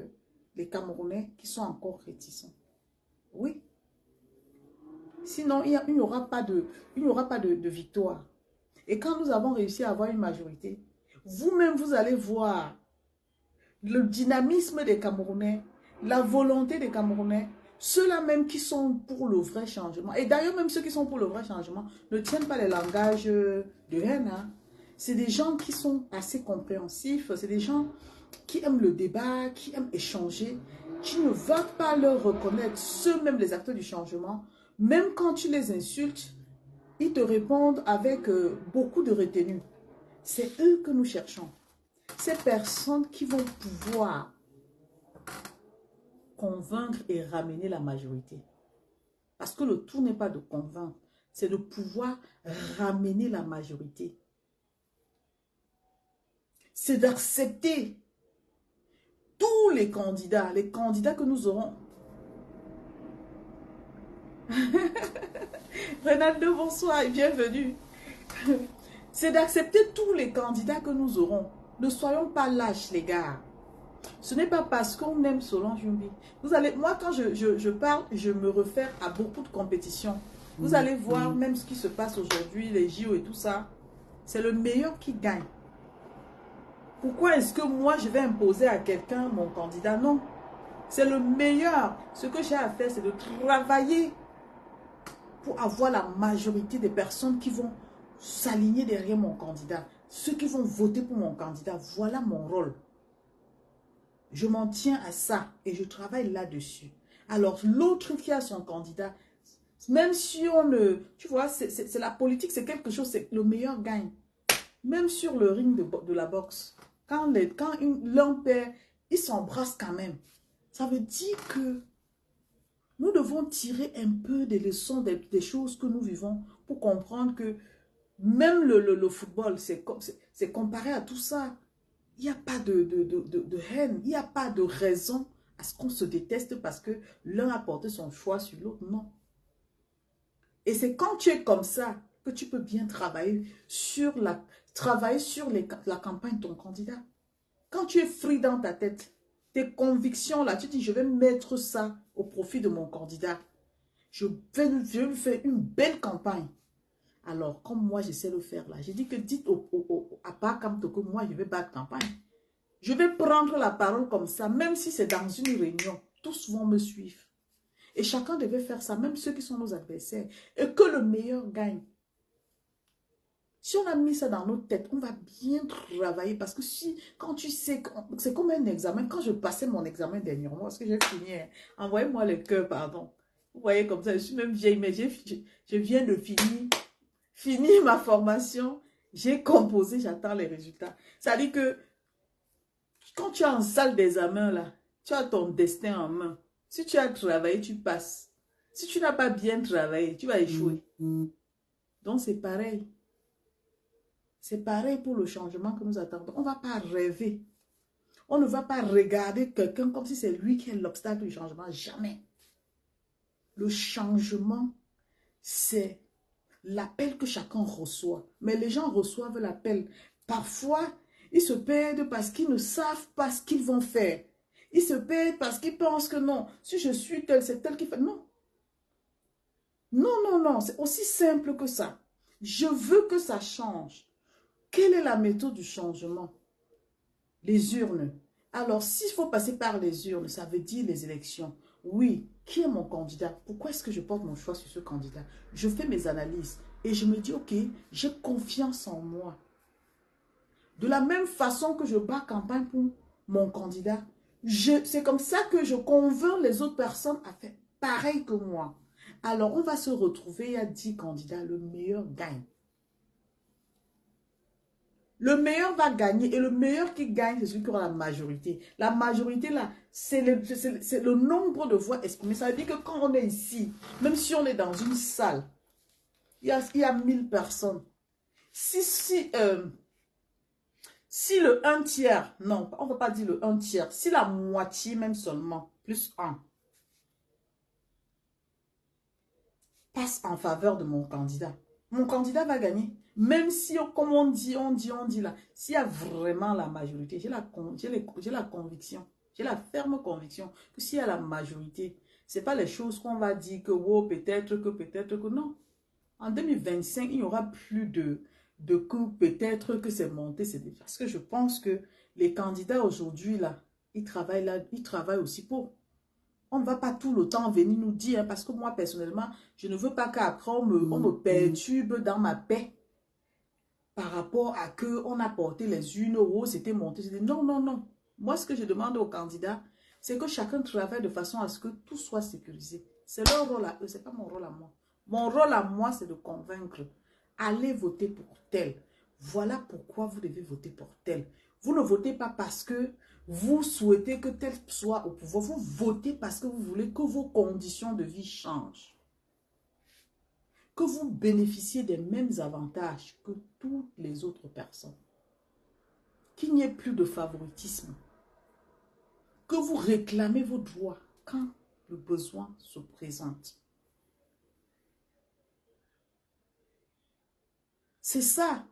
les Camerounais qui sont encore réticents. Oui. Sinon, il n'y aura pas de victoire. Et quand nous avons réussi à avoir une majorité, vous-même, vous allez voir le dynamisme des Camerounais, la volonté des Camerounais, ceux-là même qui sont pour le vrai changement. Et d'ailleurs, même ceux qui sont pour le vrai changement ne tiennent pas les langages de haine. Hein. C'est des gens qui sont assez compréhensifs, c'est des gens qui aiment le débat, qui aiment échanger, qui ne veulent pas leur reconnaître, ceux-mêmes les acteurs du changement. Même quand tu les insultes, ils te répondent avec beaucoup de retenue. C'est eux que nous cherchons. Ces personnes qui vont pouvoir convaincre et ramener la majorité. Parce que le tout n'est pas de convaincre, c'est de pouvoir ramener la majorité. C'est d'accepter tous les candidats que nous aurons. Renaldo, bonsoir et bienvenue. C'est d'accepter tous les candidats que nous aurons. Ne soyons pas lâches, les gars. Ce n'est pas parce qu'on aime Solange Youmbi. Vous allez, moi, quand je parle, je me réfère à beaucoup de compétitions. Vous allez voir même ce qui se passe aujourd'hui, les JO et tout ça. C'est le meilleur qui gagne. Pourquoi est-ce que moi, je vais imposer à quelqu'un mon candidat? Non. C'est le meilleur. Ce que j'ai à faire, c'est de travailler pour avoir la majorité des personnes qui vont s'aligner derrière mon candidat. Ceux qui vont voter pour mon candidat. Voilà mon rôle. Je m'en tiens à ça et je travaille là-dessus. Alors, l'autre qui a son candidat, même si on ne... Tu vois, c'est la politique, c'est quelque chose, c'est le meilleur gagne. Même sur le ring de la boxe, Quand l'un perd, ils s'embrassent quand même. Ça veut dire que nous devons tirer un peu des leçons des choses que nous vivons pour comprendre que même le football, c'est comparé à tout ça. Il n'y a pas de haine, il n'y a pas de raison à ce qu'on se déteste parce que l'un a porté son choix sur l'autre. Non. Et c'est quand tu es comme ça que tu peux bien travailler sur la campagne de ton candidat. Quand tu es free dans ta tête, tes convictions là, tu dis je vais mettre ça au profit de mon candidat. Je vais lui faire une belle campagne. Alors, comme moi, je sais le faire là, j'ai dit que dites à Pakam que moi, je vais battre campagne. Je vais prendre la parole comme ça, même si c'est dans une réunion. Tous vont me suivre. Et chacun devait faire ça, même ceux qui sont nos adversaires. Et que le meilleur gagne. Si on a mis ça dans notre tête, on va bien travailler. Parce que quand tu sais, c'est comme un examen. Quand je passais mon examen dernièrement, parce que j'ai fini, hein, envoyez-moi le cœur, pardon. Vous voyez comme ça, je suis même vieille, mais je viens de finir ma formation. J'ai composé, j'attends les résultats. Ça dit que quand tu es en salle d'examen, là, tu as ton destin en main. Si tu as travaillé, tu passes. Si tu n'as pas bien travaillé, tu vas échouer. Donc, c'est pareil. C'est pareil pour le changement que nous attendons. On ne va pas rêver. On ne va pas regarder quelqu'un comme si c'est lui qui est l'obstacle du changement. Jamais. Le changement, c'est l'appel que chacun reçoit. Mais les gens reçoivent l'appel. Parfois, ils se perdent parce qu'ils ne savent pas ce qu'ils vont faire. Ils se perdent parce qu'ils pensent que non, si je suis tel, c'est tel qui fait. Non. Non, non, non, c'est aussi simple que ça. Je veux que ça change. Quelle est la méthode du changement? Les urnes. Alors, s'il faut passer par les urnes, ça veut dire les élections. Oui, qui est mon candidat? Pourquoi est-ce que je porte mon choix sur ce candidat? Je fais mes analyses et je me dis, ok, j'ai confiance en moi. De la même façon que je bats campagne pour mon candidat, c'est comme ça que je convainc les autres personnes à faire pareil que moi. Alors, on va se retrouver, il y a 10 candidats, le meilleur gagne. Le meilleur va gagner et le meilleur qui gagne, c'est celui qui aura la majorité. La majorité, là, c'est le nombre de voix exprimées. Ça veut dire que quand on est ici, même si on est dans une salle, il y a 1000 personnes. Si le 1/3, non, on ne va pas dire le 1/3, si la moitié même seulement, plus 1, passe en faveur de mon candidat va gagner. Même si, comme on dit là, s'il y a vraiment la majorité, j'ai la conviction, j'ai la ferme conviction que s'il y a la majorité, ce n'est pas les choses qu'on va dire que oh, peut-être que non. En 2025, il n'y aura plus de coups, peut-être que c'est monté. Parce que je pense que les candidats aujourd'hui, là, ils travaillent aussi pour. On ne va pas tout le temps venir nous dire, parce que moi, personnellement, je ne veux pas qu'après, on me perturbe dans ma paix par rapport à que on a porté les urnes, oh, c'était monté. Non, non, non. Moi, ce que je demande aux candidats, c'est que chacun travaille de façon à ce que tout soit sécurisé. C'est leur rôle à eux, ce n'est pas mon rôle à moi. Mon rôle à moi, c'est de convaincre. Allez voter pour tel. Voilà pourquoi vous devez voter pour tel. Vous ne votez pas parce que vous souhaitez que tel soit au pouvoir. Vous votez parce que vous voulez que vos conditions de vie changent. Que vous bénéficiez des mêmes avantages que toutes les autres personnes. Qu'il n'y ait plus de favoritisme. Que vous réclamez vos droits quand le besoin se présente. C'est ça.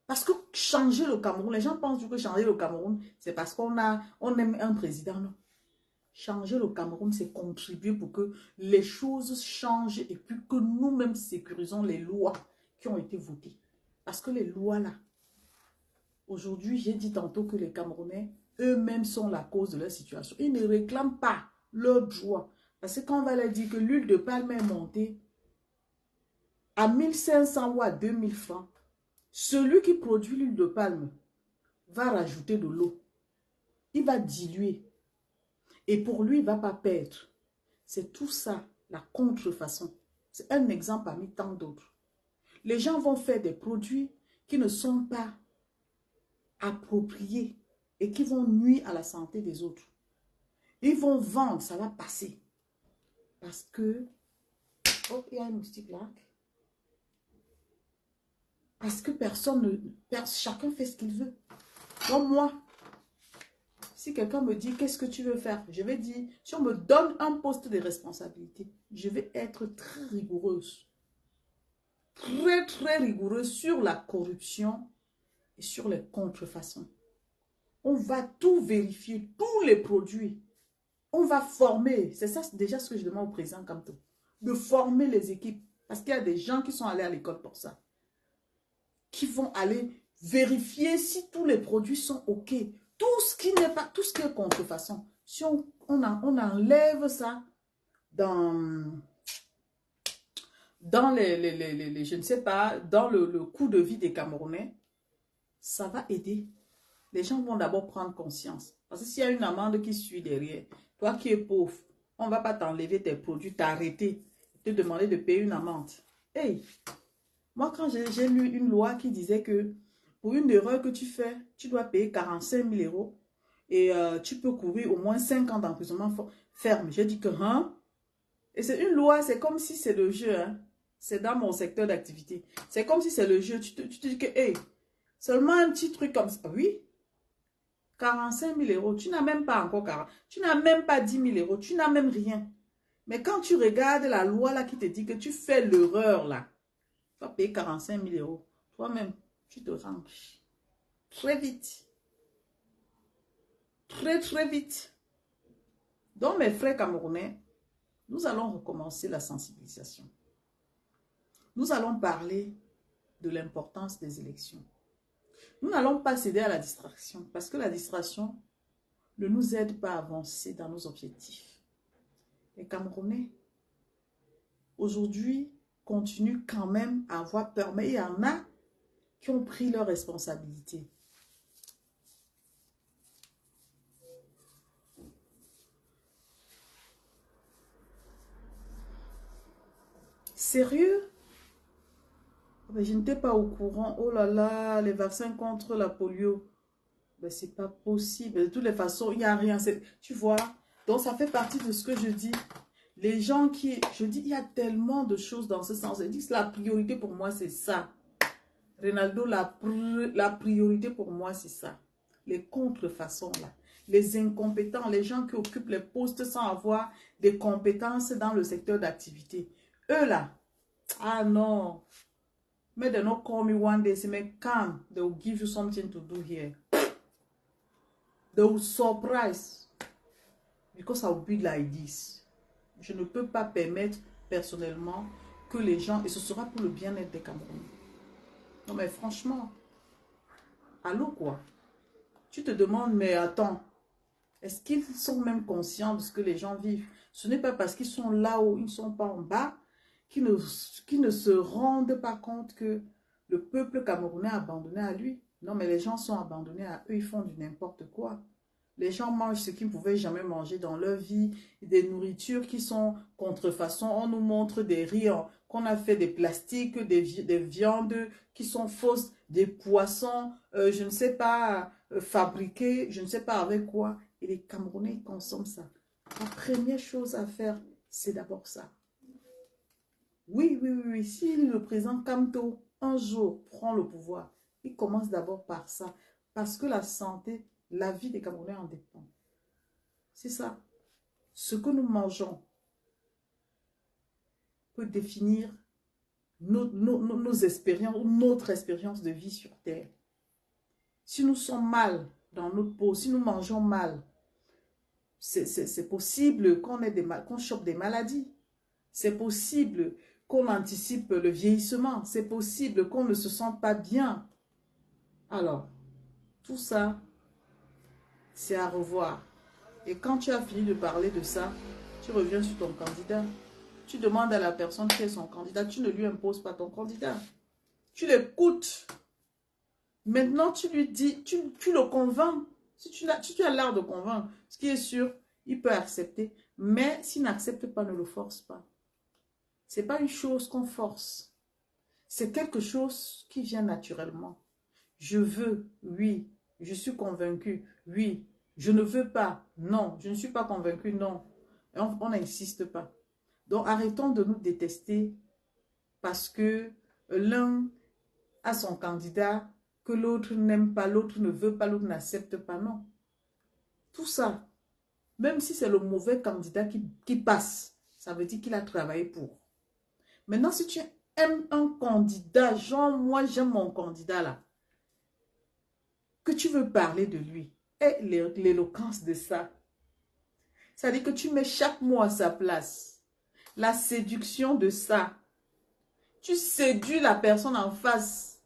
Parce que changer le Cameroun, les gens pensent que changer le Cameroun, c'est parce qu'on aime un président. Non. Changer le Cameroun, c'est contribuer pour que les choses changent et puis que nous-mêmes sécurisons les lois qui ont été votées. Parce que les lois là, aujourd'hui, j'ai dit tantôt que les Camerounais, eux-mêmes sont la cause de leur situation. Ils ne réclament pas leur droit. Parce que quand on va leur dire que l'huile de palme est montée à 1500 ou à 2000 francs, celui qui produit l'huile de palme va rajouter de l'eau. Il va diluer. Et pour lui, il ne va pas perdre. C'est tout ça, la contrefaçon. C'est un exemple parmi tant d'autres. Les gens vont faire des produits qui ne sont pas appropriés et qui vont nuire à la santé des autres. Ils vont vendre, ça va passer. Parce que... Oh, il y a un moustique là. Parce que personne ne... Chacun fait ce qu'il veut. Donc moi, si quelqu'un me dit, qu'est-ce que tu veux faire? Je vais dire, si on me donne un poste de responsabilité, je vais être très rigoureuse. Très, très rigoureuse sur la corruption et sur les contrefaçons. On va tout vérifier, tous les produits. On va former. C'est ça déjà ce que je demande au président Kamto. De former les équipes. Parce qu'il y a des gens qui sont allés à l'école pour ça. Qui vont aller vérifier si tous les produits sont OK. Tout ce qui n'est pas, tout ce qui est contrefaçon. Si on enlève ça dans je ne sais pas, dans le coût de vie des Camerounais, ça va aider. Les gens vont d'abord prendre conscience. Parce que s'il y a une amende qui suit derrière, toi qui es pauvre, on ne va pas t'enlever tes produits, t'arrêter, te demander de payer une amende. Hey, moi quand j'ai lu une loi qui disait que pour une erreur que tu fais, tu dois payer 45 000 euros et tu peux courir au moins 5 ans d'emprisonnement ferme. J'ai dit que, hein? Et c'est une loi, c'est comme si c'est le jeu, hein? C'est dans mon secteur d'activité. C'est comme si c'est le jeu. Tu te dis que, hey, seulement un petit truc comme ça. Oui, 45 000 euros, tu n'as même pas encore 40, tu n'as même pas 10 000 euros, tu n'as même rien. Mais quand tu regardes la loi là qui te dit que tu fais l'erreur là, tu vas payer 45 000 euros. Toi-même, tu te ranges. Très vite. Très, très vite. Donc, mes frères camerounais, nous allons recommencer la sensibilisation. Nous allons parler de l'importance des élections. Nous n'allons pas céder à la distraction parce que la distraction ne nous aide pas à avancer dans nos objectifs. Les Camerounais, aujourd'hui, continuent quand même à avoir peur, mais il y en a qui ont pris leurs responsabilités. Sérieux? Mais je n'étais pas au courant. Oh là là, les vaccins contre la polio. Mais c'est pas possible. De toutes les façons, il n'y a rien. Tu vois? Donc, ça fait partie de ce que je dis. Les gens qui... Je dis, il y a tellement de choses dans ce sens. Je dis que la priorité pour moi, c'est ça. Ronaldo, la priorité pour moi, c'est ça. Les contrefaçons, là. Les incompétents, les gens qui occupent les postes sans avoir des compétences dans le secteur d'activité. Eux, là, ah non. Mais they not call me one day, say, me come, they will give you something to do here. They will surprise. Because I will be like this. Je ne peux pas permettre personnellement que les gens, et ce sera pour le bien-être des Camerounais. Non mais franchement, allô quoi? Tu te demandes, mais attends, est-ce qu'ils sont même conscients de ce que les gens vivent? Ce n'est pas parce qu'ils sont là-haut, ils ne sont pas en bas, qu'ils ne se rendent pas compte que le peuple camerounais est abandonné à lui. Non mais les gens sont abandonnés à eux, ils font du n'importe quoi. Les gens mangent ce qu'ils ne pouvaient jamais manger dans leur vie, des nourritures qui sont contrefaçons. On nous montre des riz qu'on a fait des plastiques, des viandes qui sont fausses, des poissons, je ne sais pas, fabriqués, je ne sais pas avec quoi. Et les Camerounais consomment ça. La première chose à faire, c'est d'abord ça. Oui, oui, oui, oui. Si le président Kamto, un jour, prend le pouvoir, il commence d'abord par ça. Parce que la santé, la vie des Camerounais en dépend. C'est ça. Ce que nous mangeons peut définir nos expériences, notre expérience de vie sur Terre. Si nous sommes mal dans notre peau, si nous mangeons mal, c'est possible qu'on chope des maladies. C'est possible qu'on anticipe le vieillissement. C'est possible qu'on ne se sente pas bien. Alors, tout ça, c'est à revoir. Et quand tu as fini de parler de ça, tu reviens sur ton candidat. Tu demandes à la personne qui est son candidat. Tu ne lui imposes pas ton candidat. Tu l'écoutes. Maintenant, tu lui dis, tu le convaincs. Si tu as l'art de convaincre, ce qui est sûr, il peut accepter. Mais s'il n'accepte pas, ne le force pas. Ce n'est pas une chose qu'on force. C'est quelque chose qui vient naturellement. Je veux, oui, Je suis convaincue. Oui. Je ne veux pas. Non. Je ne suis pas convaincue. Non. Et on n'insiste pas. Donc, arrêtons de nous détester parce que l'un a son candidat que l'autre n'aime pas, l'autre ne veut pas, l'autre n'accepte pas. Non. Tout ça, même si c'est le mauvais candidat qui passe, ça veut dire qu'il a travaillé pour. Maintenant, si tu aimes un candidat, genre moi j'aime mon candidat là, que tu veux parler de lui, et l'éloquence de ça, ça veut dire que tu mets chaque mot à sa place. La séduction de ça, tu séduis la personne en face.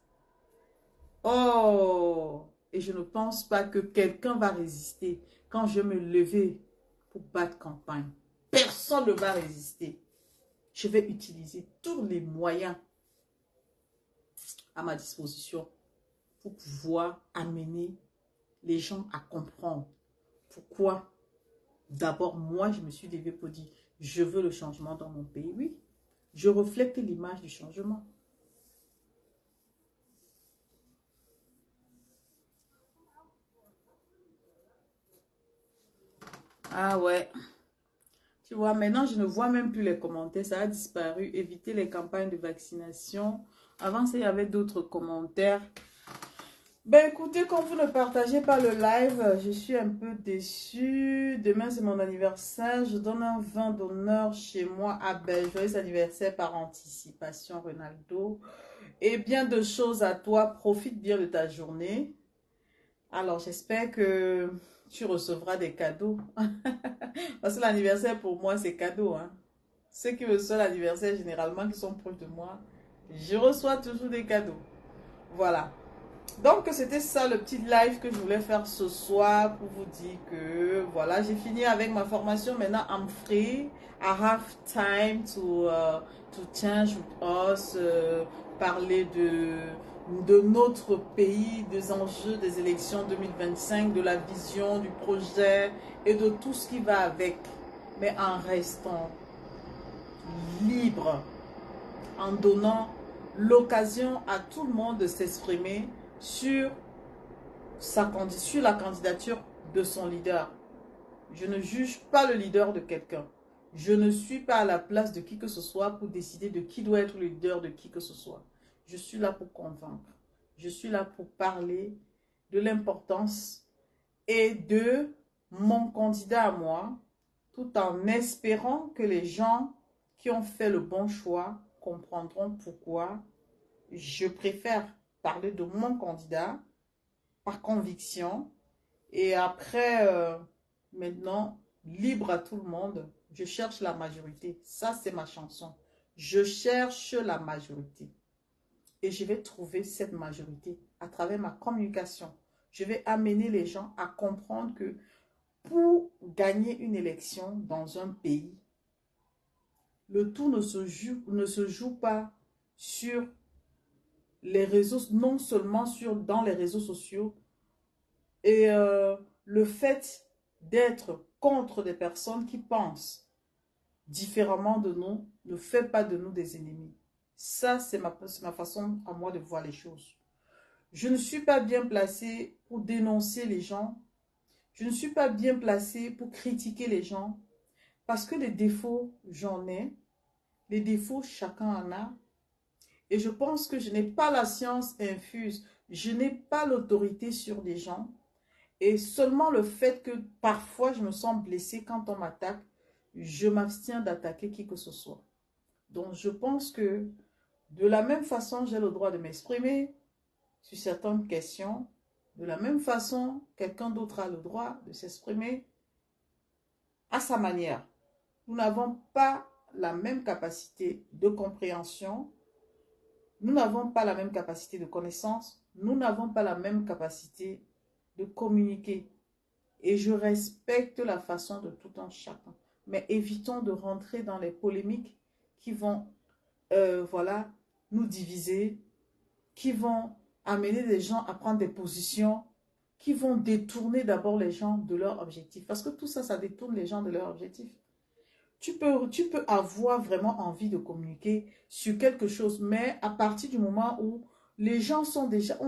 Oh, et je ne pense pas que quelqu'un va résister quand je vais me lever pour battre campagne. Personne ne va résister. Je vais utiliser tous les moyens à ma disposition pour pouvoir amener les gens à comprendre pourquoi. D'abord, moi, je me suis levée pour dire, je veux le changement dans mon pays. Oui, je reflète l'image du changement. Ah ouais. Tu vois, maintenant, je ne vois même plus les commentaires. Ça a disparu. Éviter les campagnes de vaccination. Avant, il y avait d'autres commentaires. Ben écoutez, comme vous ne partagez pas le live, je suis un peu déçue. Demain, c'est mon anniversaire. Je donne un vin d'honneur chez moi à Belle. Joyeux anniversaire par anticipation, Ronaldo. Et bien de choses à toi. Profite bien de ta journée. Alors, j'espère que tu recevras des cadeaux. Parce que l'anniversaire, pour moi, c'est cadeau, hein. Ceux qui reçoivent l'anniversaire, généralement, qui sont proches de moi, je reçois toujours des cadeaux. Voilà. Donc, c'était ça le petit live que je voulais faire ce soir pour vous dire que, voilà, j'ai fini avec ma formation. Maintenant, I'm free. I have time to change with us, parler de notre pays, des enjeux des élections 2025, de la vision, du projet et de tout ce qui va avec. Mais en restant libre, en donnant l'occasion à tout le monde de s'exprimer sur la candidature de son leader. Je ne juge pas le leader de quelqu'un. Je ne suis pas à la place de qui que ce soit pour décider de qui doit être le leader de qui que ce soit. Je suis là pour convaincre. Je suis là pour parler de l'importance et de mon candidat à moi, tout en espérant que les gens qui ont fait le bon choix comprendront pourquoi je préfère parler de mon candidat par conviction. Et après, maintenant, libre à tout le monde, je cherche la majorité. Ça, c'est ma chanson. Je cherche la majorité. Et je vais trouver cette majorité à travers ma communication. Je vais amener les gens à comprendre que pour gagner une élection dans un pays, le tout ne se joue pas sur les réseaux, non seulement dans les réseaux sociaux. Et le fait d'être contre des personnes qui pensent différemment de nous ne fait pas de nous des ennemis. Ça, c'est ma façon à moi de voir les choses. Je ne suis pas bien placée pour dénoncer les gens. Je ne suis pas bien placée pour critiquer les gens. Parce que les défauts, j'en ai. Les défauts, chacun en a. Et je pense que je n'ai pas la science infuse. Je n'ai pas l'autorité sur les gens. Et seulement le fait que parfois je me sens blessée quand on m'attaque, je m'abstiens d'attaquer qui que ce soit. Donc je pense que de la même façon, j'ai le droit de m'exprimer sur certaines questions. De la même façon, quelqu'un d'autre a le droit de s'exprimer à sa manière. Nous n'avons pas la même capacité de compréhension. Nous n'avons pas la même capacité de connaissance. Nous n'avons pas la même capacité de communiquer. Et je respecte la façon de tout un chacun. Mais évitons de rentrer dans les polémiques qui vont, voilà, nous diviser, qui vont amener les gens à prendre des positions, qui vont détourner d'abord les gens de leur objectif. Parce que tout ça, ça détourne les gens de leur objectif. Tu peux avoir vraiment envie de communiquer sur quelque chose, mais à partir du moment où les gens ont déjà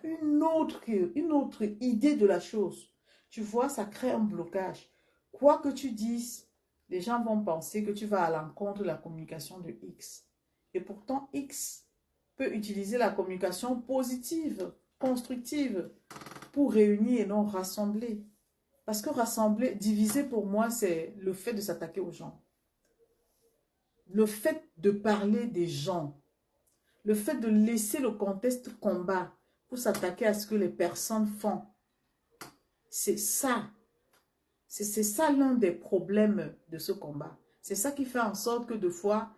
une autre idée de la chose. Tu vois, ça crée un blocage. Quoi que tu dises, les gens vont penser que tu vas à l'encontre de la communication de X. Et pourtant, X peut utiliser la communication positive, constructive, pour réunir et non rassembler. Parce que rassembler, diviser pour moi, c'est le fait de s'attaquer aux gens. Le fait de parler des gens. Le fait de laisser le contexte combat pour s'attaquer à ce que les personnes font. C'est ça. C'est ça l'un des problèmes de ce combat. C'est ça qui fait en sorte que des fois,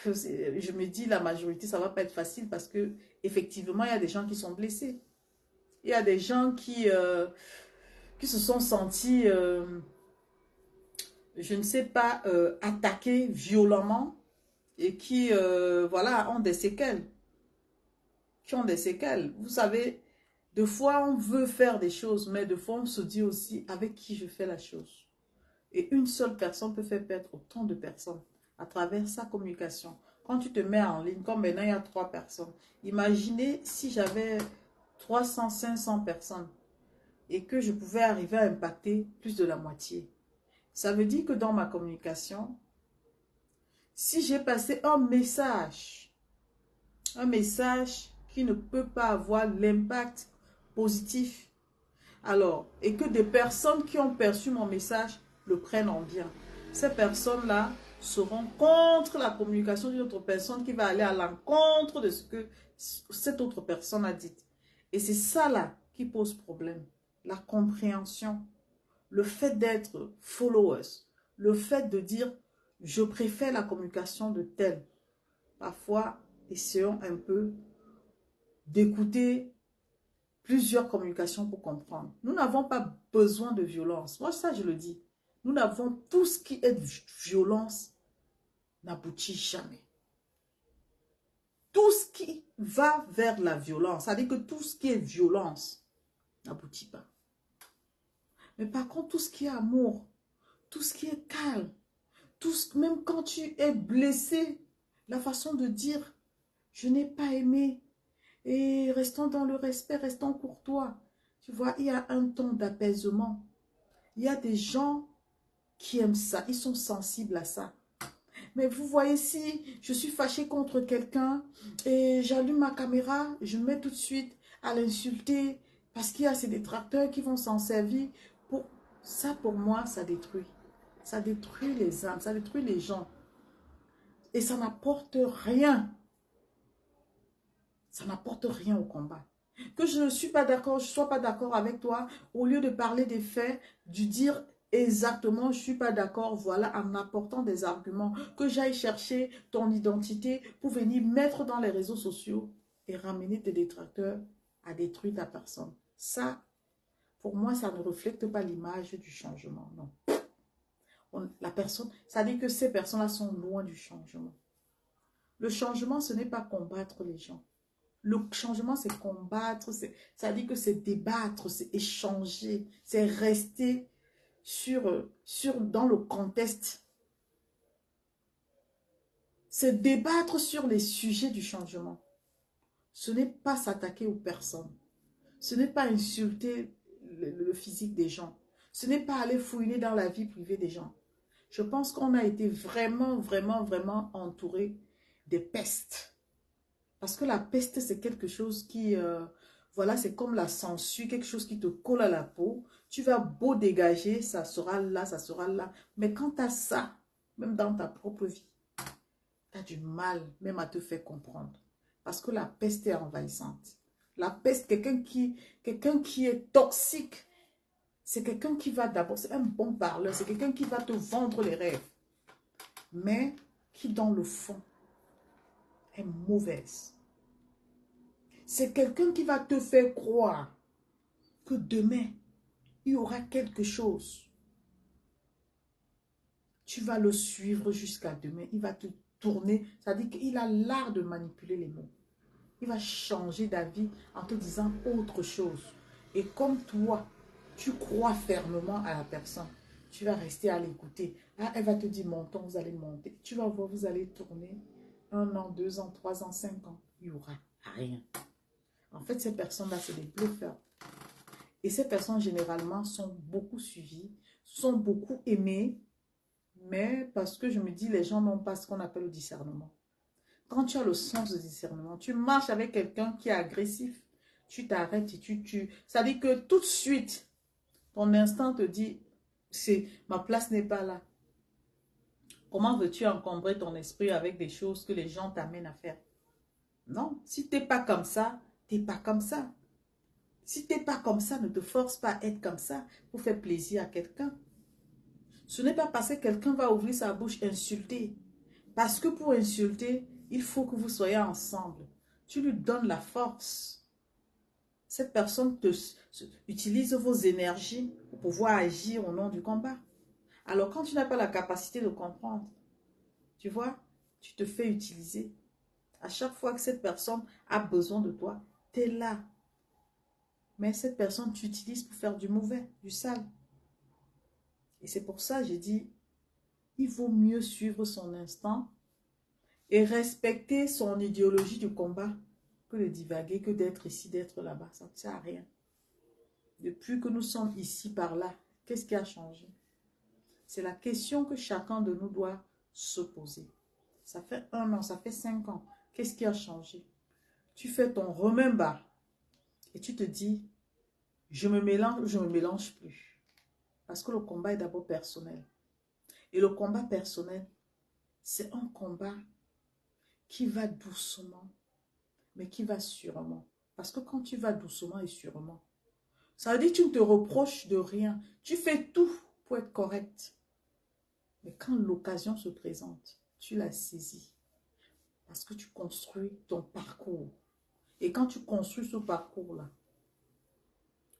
je me dis la majorité, ça ne va pas être facile parce que effectivement, il y a des gens qui sont blessés. Il y a des gens qui se sont sentis, je ne sais pas, attaqués violemment et qui, voilà, ont des séquelles. Qui ont des séquelles. Vous savez, des fois, on veut faire des choses, mais des fois, on se dit aussi avec qui je fais la chose. Et une seule personne peut faire perdre autant de personnes à travers sa communication. Quand tu te mets en ligne, comme maintenant, il y a 3 personnes. Imaginez si j'avais 300, 500 personnes et que je pouvais arriver à impacter plus de la moitié. Ça veut dire que dans ma communication, si j'ai passé un message qui ne peut pas avoir l'impact positif, alors, et que des personnes qui ont perçu mon message le prennent en bien, ces personnes-là seront contre la communication d'une autre personne qui va aller à l'encontre de ce que cette autre personne a dit. Et c'est ça là qui pose problème. La compréhension, le fait d'être followers, le fait de dire je préfère la communication de tel. Parfois, essayons un peu d'écouter plusieurs communications pour comprendre. Nous n'avons pas besoin de violence. Moi, ça, je le dis. Nous n'avons tout ce qui est violence n'aboutit jamais. Tout ce qui va vers la violence, c'est-à-dire que tout ce qui est violence n'aboutit pas. Mais par contre, tout ce qui est amour, tout ce qui est calme, même quand tu es blessé, la façon de dire « je n'ai pas aimé » et restons dans le respect, restons courtois. Tu vois, il y a un ton d'apaisement. Il y a des gens qui aiment ça, ils sont sensibles à ça. Mais vous voyez, si je suis fâchée contre quelqu'un et j'allume ma caméra, je me mets tout de suite à l'insulter parce qu'il y a ces détracteurs qui vont s'en servir. Ça, pour moi, ça détruit. Ça détruit les âmes, ça détruit les gens. Et ça n'apporte rien. Ça n'apporte rien au combat. Que je ne suis pas d'accord, je ne sois pas d'accord avec toi, au lieu de parler des faits, de dire exactement, je ne suis pas d'accord, voilà, en apportant des arguments, que j'aille chercher ton identité pour venir mettre dans les réseaux sociaux et ramener tes détracteurs à détruire ta personne. Ça, pour moi, ça ne reflète pas l'image du changement, non. La personne, ça dit que ces personnes-là sont loin du changement. Le changement, ce n'est pas combattre les gens. Le changement, c'est combattre, ça dit que c'est débattre, c'est échanger, c'est rester dans le contexte. C'est débattre sur les sujets du changement. Ce n'est pas s'attaquer aux personnes. Ce n'est pas insulter le physique des gens. Ce n'est pas aller fouiner dans la vie privée des gens. Je pense qu'on a été vraiment, vraiment, vraiment entouré des pestes. Parce que la peste, c'est quelque chose qui, voilà, c'est comme la sangsue, quelque chose qui te colle à la peau. Tu vas beau dégager, ça sera là, ça sera là. Mais quand tu as ça, même dans ta propre vie, tu as du mal même à te faire comprendre. Parce que la peste est envahissante. La peste, quelqu'un qui est toxique, c'est quelqu'un qui va d'abord, c'est un bon parleur, c'est quelqu'un qui va te vendre les rêves. Mais qui dans le fond est mauvaise. C'est quelqu'un qui va te faire croire que demain, il y aura quelque chose. Tu vas le suivre jusqu'à demain. Il va te tourner. Ça dit qu'il a l'art de manipuler les mots. Il va changer d'avis en te disant autre chose. Et comme toi, tu crois fermement à la personne, tu vas rester à l'écouter. Ah, elle va te dire, montons, vous allez monter. Tu vas voir, vous allez tourner 1 an, 2 ans, 3 ans, 5 ans. Il n'y aura rien. En fait, ces personnes-là, c'est des bluffeurs. Et ces personnes, généralement, sont beaucoup suivies, sont beaucoup aimées, mais parce que je me dis, les gens n'ont pas ce qu'on appelle le discernement. Quand tu as le sens de discernement, tu marches avec quelqu'un qui est agressif, tu t'arrêtes et tu tues. Ça veut dire que tout de suite, ton instinct te dit, ma place n'est pas là. Comment veux-tu encombrer ton esprit avec des choses que les gens t'amènent à faire? Non, si tu n'es pas comme ça, tu n'es pas comme ça. Si tu n'es pas comme ça, ne te force pas à être comme ça pour faire plaisir à quelqu'un. Ce n'est pas parce que quelqu'un va ouvrir sa bouche insulter. Parce que pour insulter, il faut que vous soyez ensemble. Tu lui donnes la force. Cette personne utilise vos énergies pour pouvoir agir au nom du combat. Alors quand tu n'as pas la capacité de comprendre, tu vois, tu te fais utiliser. À chaque fois que cette personne a besoin de toi, tu es là. Mais cette personne t'utilise pour faire du mauvais, du sale. Et c'est pour ça que j'ai dit, il vaut mieux suivre son instinct et respecter son idéologie du combat que de divaguer, que d'être ici, d'être là-bas. Ça ne sert à rien. Depuis que nous sommes ici, par là, qu'est-ce qui a changé? C'est la question que chacun de nous doit se poser. Ça fait 1 an, ça fait 5 ans. Qu'est-ce qui a changé? Tu fais ton remember et tu te dis, je me mélange ou je ne me mélange plus. Parce que le combat est d'abord personnel. Et le combat personnel, c'est un combat qui va doucement, mais qui va sûrement. Parce que quand tu vas doucement et sûrement, ça veut dire que tu ne te reproches de rien. Tu fais tout pour être correct. Mais quand l'occasion se présente, tu la saisis. Parce que tu construis ton parcours. Et quand tu construis ce parcours-là,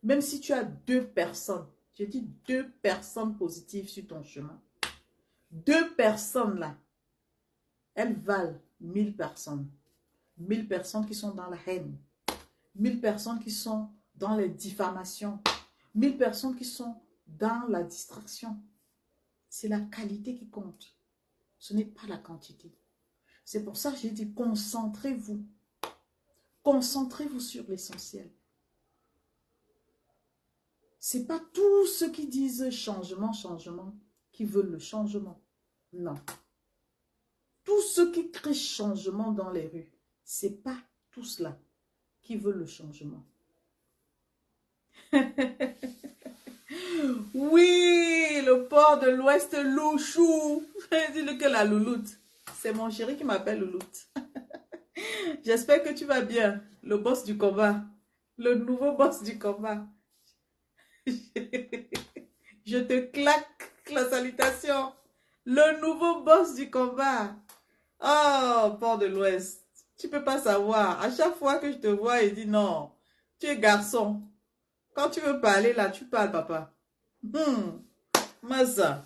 même si tu as 2 personnes, j'ai dit 2 personnes positives sur ton chemin, 2 personnes là, elles valent 1000 personnes. 1000 personnes qui sont dans la haine. 1000 personnes qui sont dans les diffamations. 1000 personnes qui sont dans la distraction. C'est la qualité qui compte. Ce n'est pas la quantité. C'est pour ça que j'ai dit concentrez-vous. Concentrez-vous sur l'essentiel. Ce n'est pas tous ceux qui disent changement, changement, qui veulent le changement. Non. Tous ceux qui crient changement dans les rues, ce n'est pas tous cela qui veulent le changement. Oui, le port de l'Ouest Louchou. Dis-le que la louloute. C'est mon chéri qui m'appelle louloute. J'espère que tu vas bien. Le boss du combat. Le nouveau boss du combat. Je te claque la salutation. Le nouveau boss du combat. Oh, port de l'Ouest. Tu peux pas savoir. À chaque fois que je te vois, il dit non. Tu es garçon. Quand tu veux parler, là, tu parles, papa. Maza.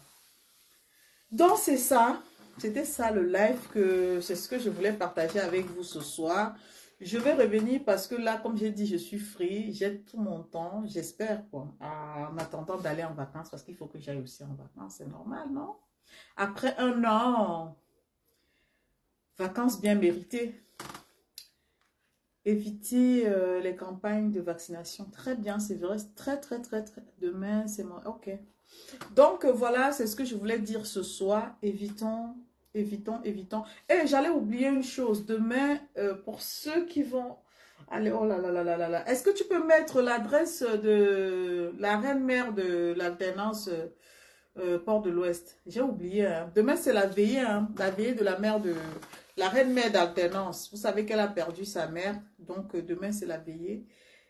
Donc, c'est ça. C'était ça le live que c'est ce que je voulais partager avec vous ce soir. Je vais revenir parce que là, comme j'ai dit, je suis free. J'ai tout mon temps, j'espère, quoi, en attendant d'aller en vacances parce qu'il faut que j'aille aussi en vacances. C'est normal, non? Après 1 an, vacances bien méritées. Éviter les campagnes de vaccination. Très bien, c'est vrai. Très. Demain, c'est moi. Ok. Donc, voilà, c'est ce que je voulais dire ce soir. Évitons. Et j'allais oublier une chose. Demain, pour ceux qui vont... Allez, oh là là là là là là. Est-ce que tu peux mettre l'adresse de la reine-mère de l'alternance Port de l'Ouest? J'ai oublié. Hein. Demain, c'est la veillée. Hein, la veillée de la mère de... La reine-mère d'alternance. Vous savez qu'elle a perdu sa mère. Donc, demain, c'est la veillée.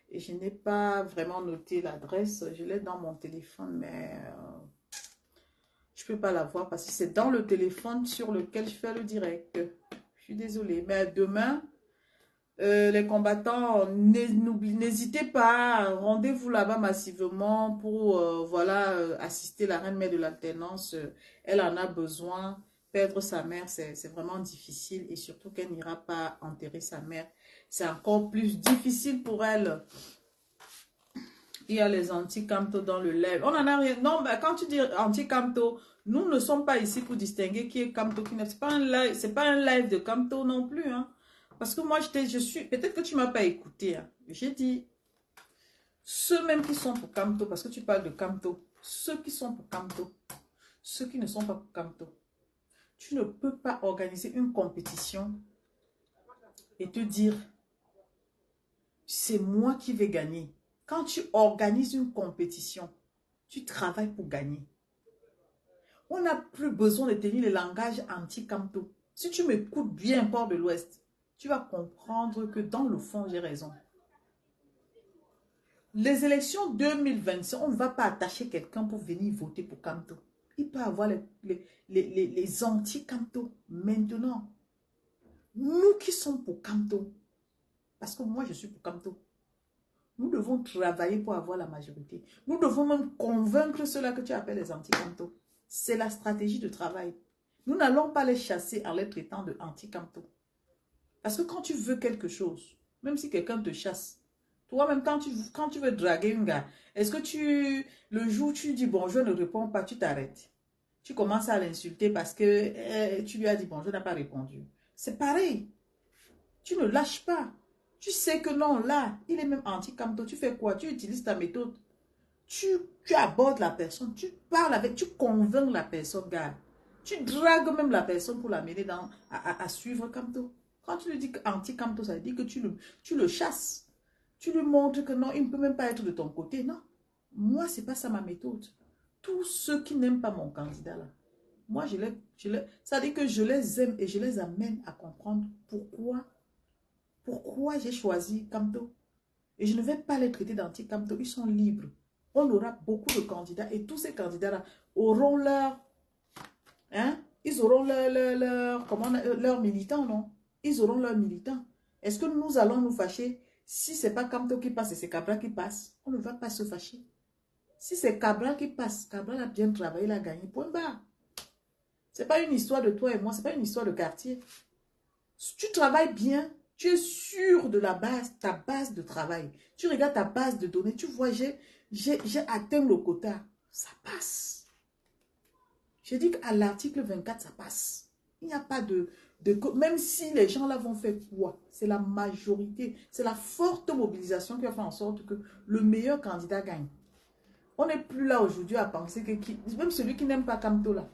Et je n'ai pas vraiment noté l'adresse. Je l'ai dans mon téléphone, mais je ne peux pas la voir parce que c'est dans le téléphone sur lequel je fais le direct. Je suis désolée. Mais demain, les combattants, n'hésitez pas. Rendez-vous là-bas massivement pour voilà, assister la reine-mère de l'alternance. Elle en a besoin. Perdre sa mère, c'est vraiment difficile. Et surtout qu'elle n'ira pas enterrer sa mère. C'est encore plus difficile pour elle. Il y a les anti-camto dans le live. On en a rien. Non, mais quand tu dis anti-camto, nous ne sommes pas ici pour distinguer qui est camto, qui n'est pas un live. C'est pas un live de camto non plus. Hein. Parce que moi, peut-être que tu ne m'as pas écouté. Hein. J'ai dit, ceux même qui sont pour Camto, parce que tu parles de Camto, ceux qui sont pour Camto, ceux qui ne sont pas pour Camto, tu ne peux pas organiser une compétition et te dire, c'est moi qui vais gagner. Quand tu organises une compétition, tu travailles pour gagner. On n'a plus besoin de tenir le langage anti-Camto. Si tu m'écoutes bien, Port de l'Ouest, tu vas comprendre que dans le fond, j'ai raison. Les élections 2025, on ne va pas attacher quelqu'un pour venir voter pour Camto. Il peut avoir les anti-Camto. Maintenant, nous qui sommes pour Camto, parce que moi je suis pour Camto, nous devons travailler pour avoir la majorité. Nous devons même convaincre ceux-là que tu appelles les anti-Camto. C'est la stratégie de travail. Nous n'allons pas les chasser en les traitant de anti-Camto. Parce que quand tu veux quelque chose, même si quelqu'un te chasse, toi-même quand tu veux draguer un gars, est-ce que le jour où tu dis bonjour ne réponds pas, tu t'arrêtes. Tu commences à l'insulter parce que tu lui as dit bonjour, n'a pas répondu. C'est pareil. Tu ne lâches pas. Tu sais que non, là, il est même anti-Camto. Tu fais quoi? Tu utilises ta méthode. Tu abordes la personne, tu parles avec, tu convaincs la personne, gars. Tu dragues même la personne pour l'amener à suivre Camto. Quand tu lui dis anti-Camto, ça veut dire que tu le chasses. Tu lui montres que non, il ne peut même pas être de ton côté. Non, moi, ce n'est pas ça ma méthode. Tous ceux qui n'aiment pas mon candidat, là, moi, ça veut dire que je les aime et je les amène à comprendre pourquoi j'ai choisi Camto. Et je ne vais pas les traiter d'anti-Camto, ils sont libres. On aura beaucoup de candidats et tous ces candidats-là auront ils auront leurs militants, non? Ils auront leurs militants. Est-ce que nous allons nous fâcher si ce n'est pas Camto qui passe et c'est Cabral qui passe? On ne va pas se fâcher. Si c'est Cabral qui passe, Cabral a bien travaillé, il a gagné. Point barre. Ce n'est pas une histoire de toi et moi, ce n'est pas une histoire de quartier. Si tu travailles bien, tu es sûr de ta base de travail. Tu regardes ta base de données, tu vois, j'ai atteint le quota. Ça passe. Je dis qu'à l'article 24, ça passe. Il n'y a pas même si les gens là vont faire quoi? C'est la majorité. C'est la forte mobilisation qui va faire en sorte que le meilleur candidat gagne. On n'est plus là aujourd'hui à penser que même celui qui n'aime pas Camto là,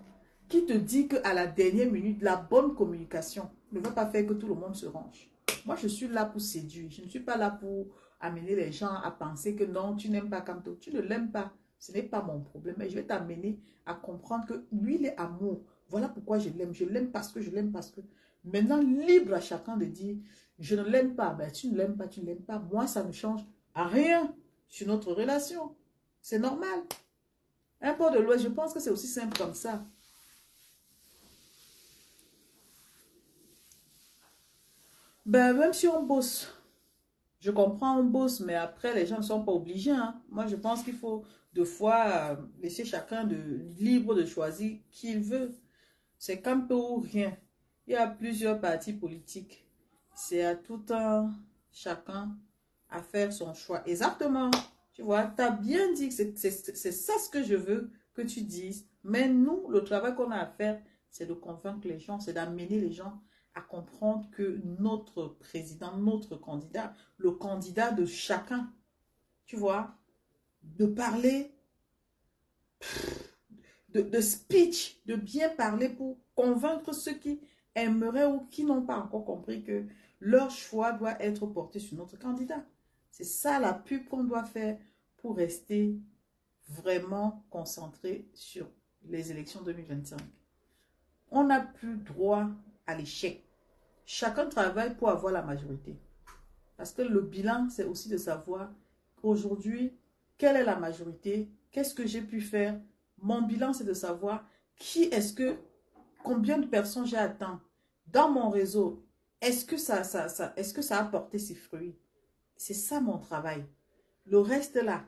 qui te dit qu'à la dernière minute, la bonne communication ne va pas faire que tout le monde se range. Moi, je suis là pour séduire. Je ne suis pas là pour amener les gens à penser que non, tu n'aimes pas Camto. Tu ne l'aimes pas. Ce n'est pas mon problème. Mais je vais t'amener à comprendre que lui, il est amour. Voilà pourquoi je l'aime. Je l'aime parce que je l'aime parce que. Maintenant, libre à chacun de dire, je ne l'aime pas. Ben, tu ne l'aimes pas, tu ne l'aimes pas. Moi, ça ne change à rien sur notre relation. C'est normal. Un Port de l'Ouest, je pense que c'est aussi simple comme ça. Ben, même si on bosse, je comprends, on bosse, mais après, les gens ne sont pas obligés. Hein. Moi, je pense qu'il faut deux fois laisser chacun libre de choisir qui il veut. C'est qu'un peu ou rien. Il y a plusieurs partis politiques. C'est à tout un chacun à faire son choix. Exactement. Tu vois, tu as bien dit que c'est ça ce que je veux que tu dises. Mais nous, le travail qu'on a à faire, c'est de convaincre les gens, c'est d'amener les gens à comprendre que notre président, notre candidat, le candidat de chacun, tu vois, de parler, de speech, de bien parler pour convaincre ceux qui aimeraient ou qui n'ont pas encore compris que leur choix doit être porté sur notre candidat. C'est ça la pub qu'on doit faire pour rester vraiment concentré sur les élections 2025. On n'a plus droit à l'échec. Chacun travaille pour avoir la majorité. Parce que le bilan, c'est aussi de savoir aujourd'hui, quelle est la majorité, qu'est-ce que j'ai pu faire. Mon bilan, c'est de savoir combien de personnes j'ai atteint dans mon réseau. Est-ce que ça a porté ses fruits? C'est ça mon travail. Le reste là,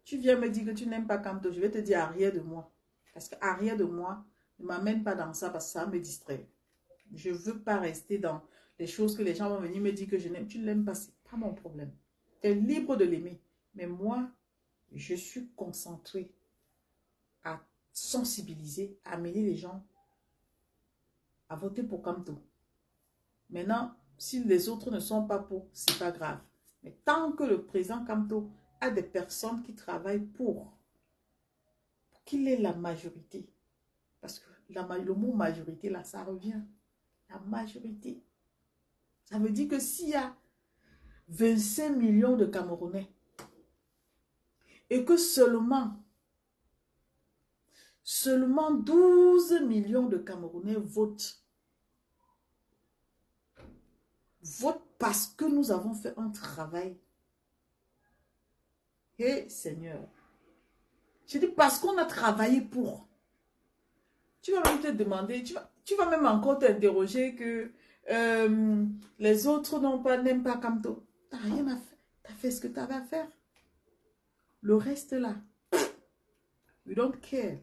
tu viens me dire que tu n'aimes pas Camto, je vais te dire arrière de moi. Parce que arrière de moi, ne m'amène pas dans ça parce que ça me distrait. Je ne veux pas rester dans les choses que les gens vont venir me dire que je n'aime. Tu ne l'aimes pas, ce n'est pas mon problème. Tu es libre de l'aimer. Mais moi, je suis concentrée à sensibiliser, à amener les gens à voter pour Camto. Maintenant, si les autres ne sont pas pour, c'est pas grave. Mais tant que le président Kamto a des personnes qui travaillent pour qu'il ait la majorité, parce que le mot majorité, là, ça revient. La majorité. Ça veut dire que s'il y a 25 millions de Camerounais et que seulement 12 millions de Camerounais votent parce que nous avons fait un travail. Hé, Seigneur. Je dis parce qu'on a travaillé pour. Tu vas même te demander, tu vas même encore t'interroger que les autres n'aiment pas Kamto. Tu n'as rien à faire. Tu as fait ce que tu avais à faire. Le reste là, we don't care.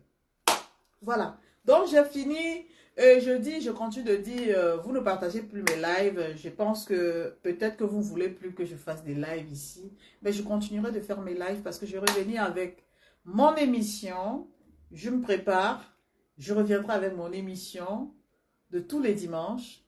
Voilà. Donc, j'ai fini. Je continue de dire, vous ne partagez plus mes lives. Je pense que peut-être que vous ne voulez plus que je fasse des lives ici. Mais je continuerai de faire mes lives parce que je vais revenir avec mon émission. Je me prépare. Je reviendrai avec mon émission de tous les dimanches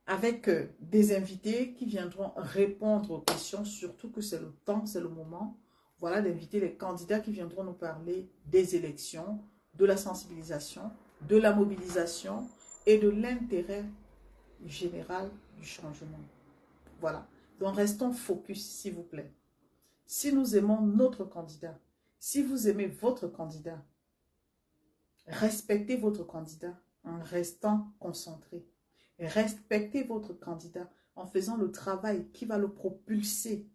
avec des invités qui viendront répondre aux questions, surtout que c'est le temps, c'est le moment. Voilà, d'inviter les candidats qui viendront nous parler des élections, de la sensibilisation, de la mobilisation et de l'intérêt général du changement. Voilà. Donc, restons focus, s'il vous plaît. Si nous aimons notre candidat, si vous aimez votre candidat, respectez votre candidat en restant concentré. Respectez votre candidat en faisant le travail qui va le propulser.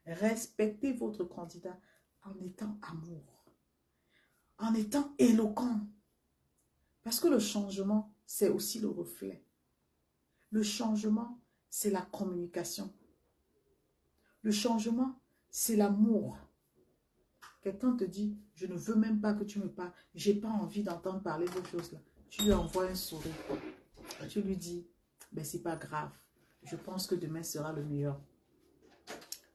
Respectez votre candidat en étant amour, en étant éloquent. Parce que le changement, c'est aussi le reflet. Le changement, c'est la communication. Le changement, c'est l'amour. Quelqu'un te dit, je ne veux même pas que tu me parles, je n'ai pas envie d'entendre parler de choses là. Tu lui envoies un sourire. Tu lui dis, ben c'est pas grave, je pense que demain sera le meilleur.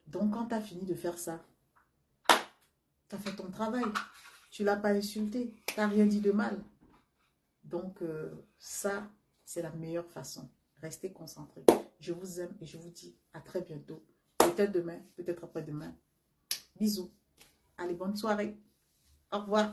Donc quand tu as fini de faire ça, tu as fait ton travail. Tu ne l'as pas insulté, tu n'as rien dit de mal. Donc ça, c'est la meilleure façon. Restez concentrés. Je vous aime et je vous dis à très bientôt. Peut-être demain, peut-être après-demain. Bisous. Allez, bonne soirée. Au revoir.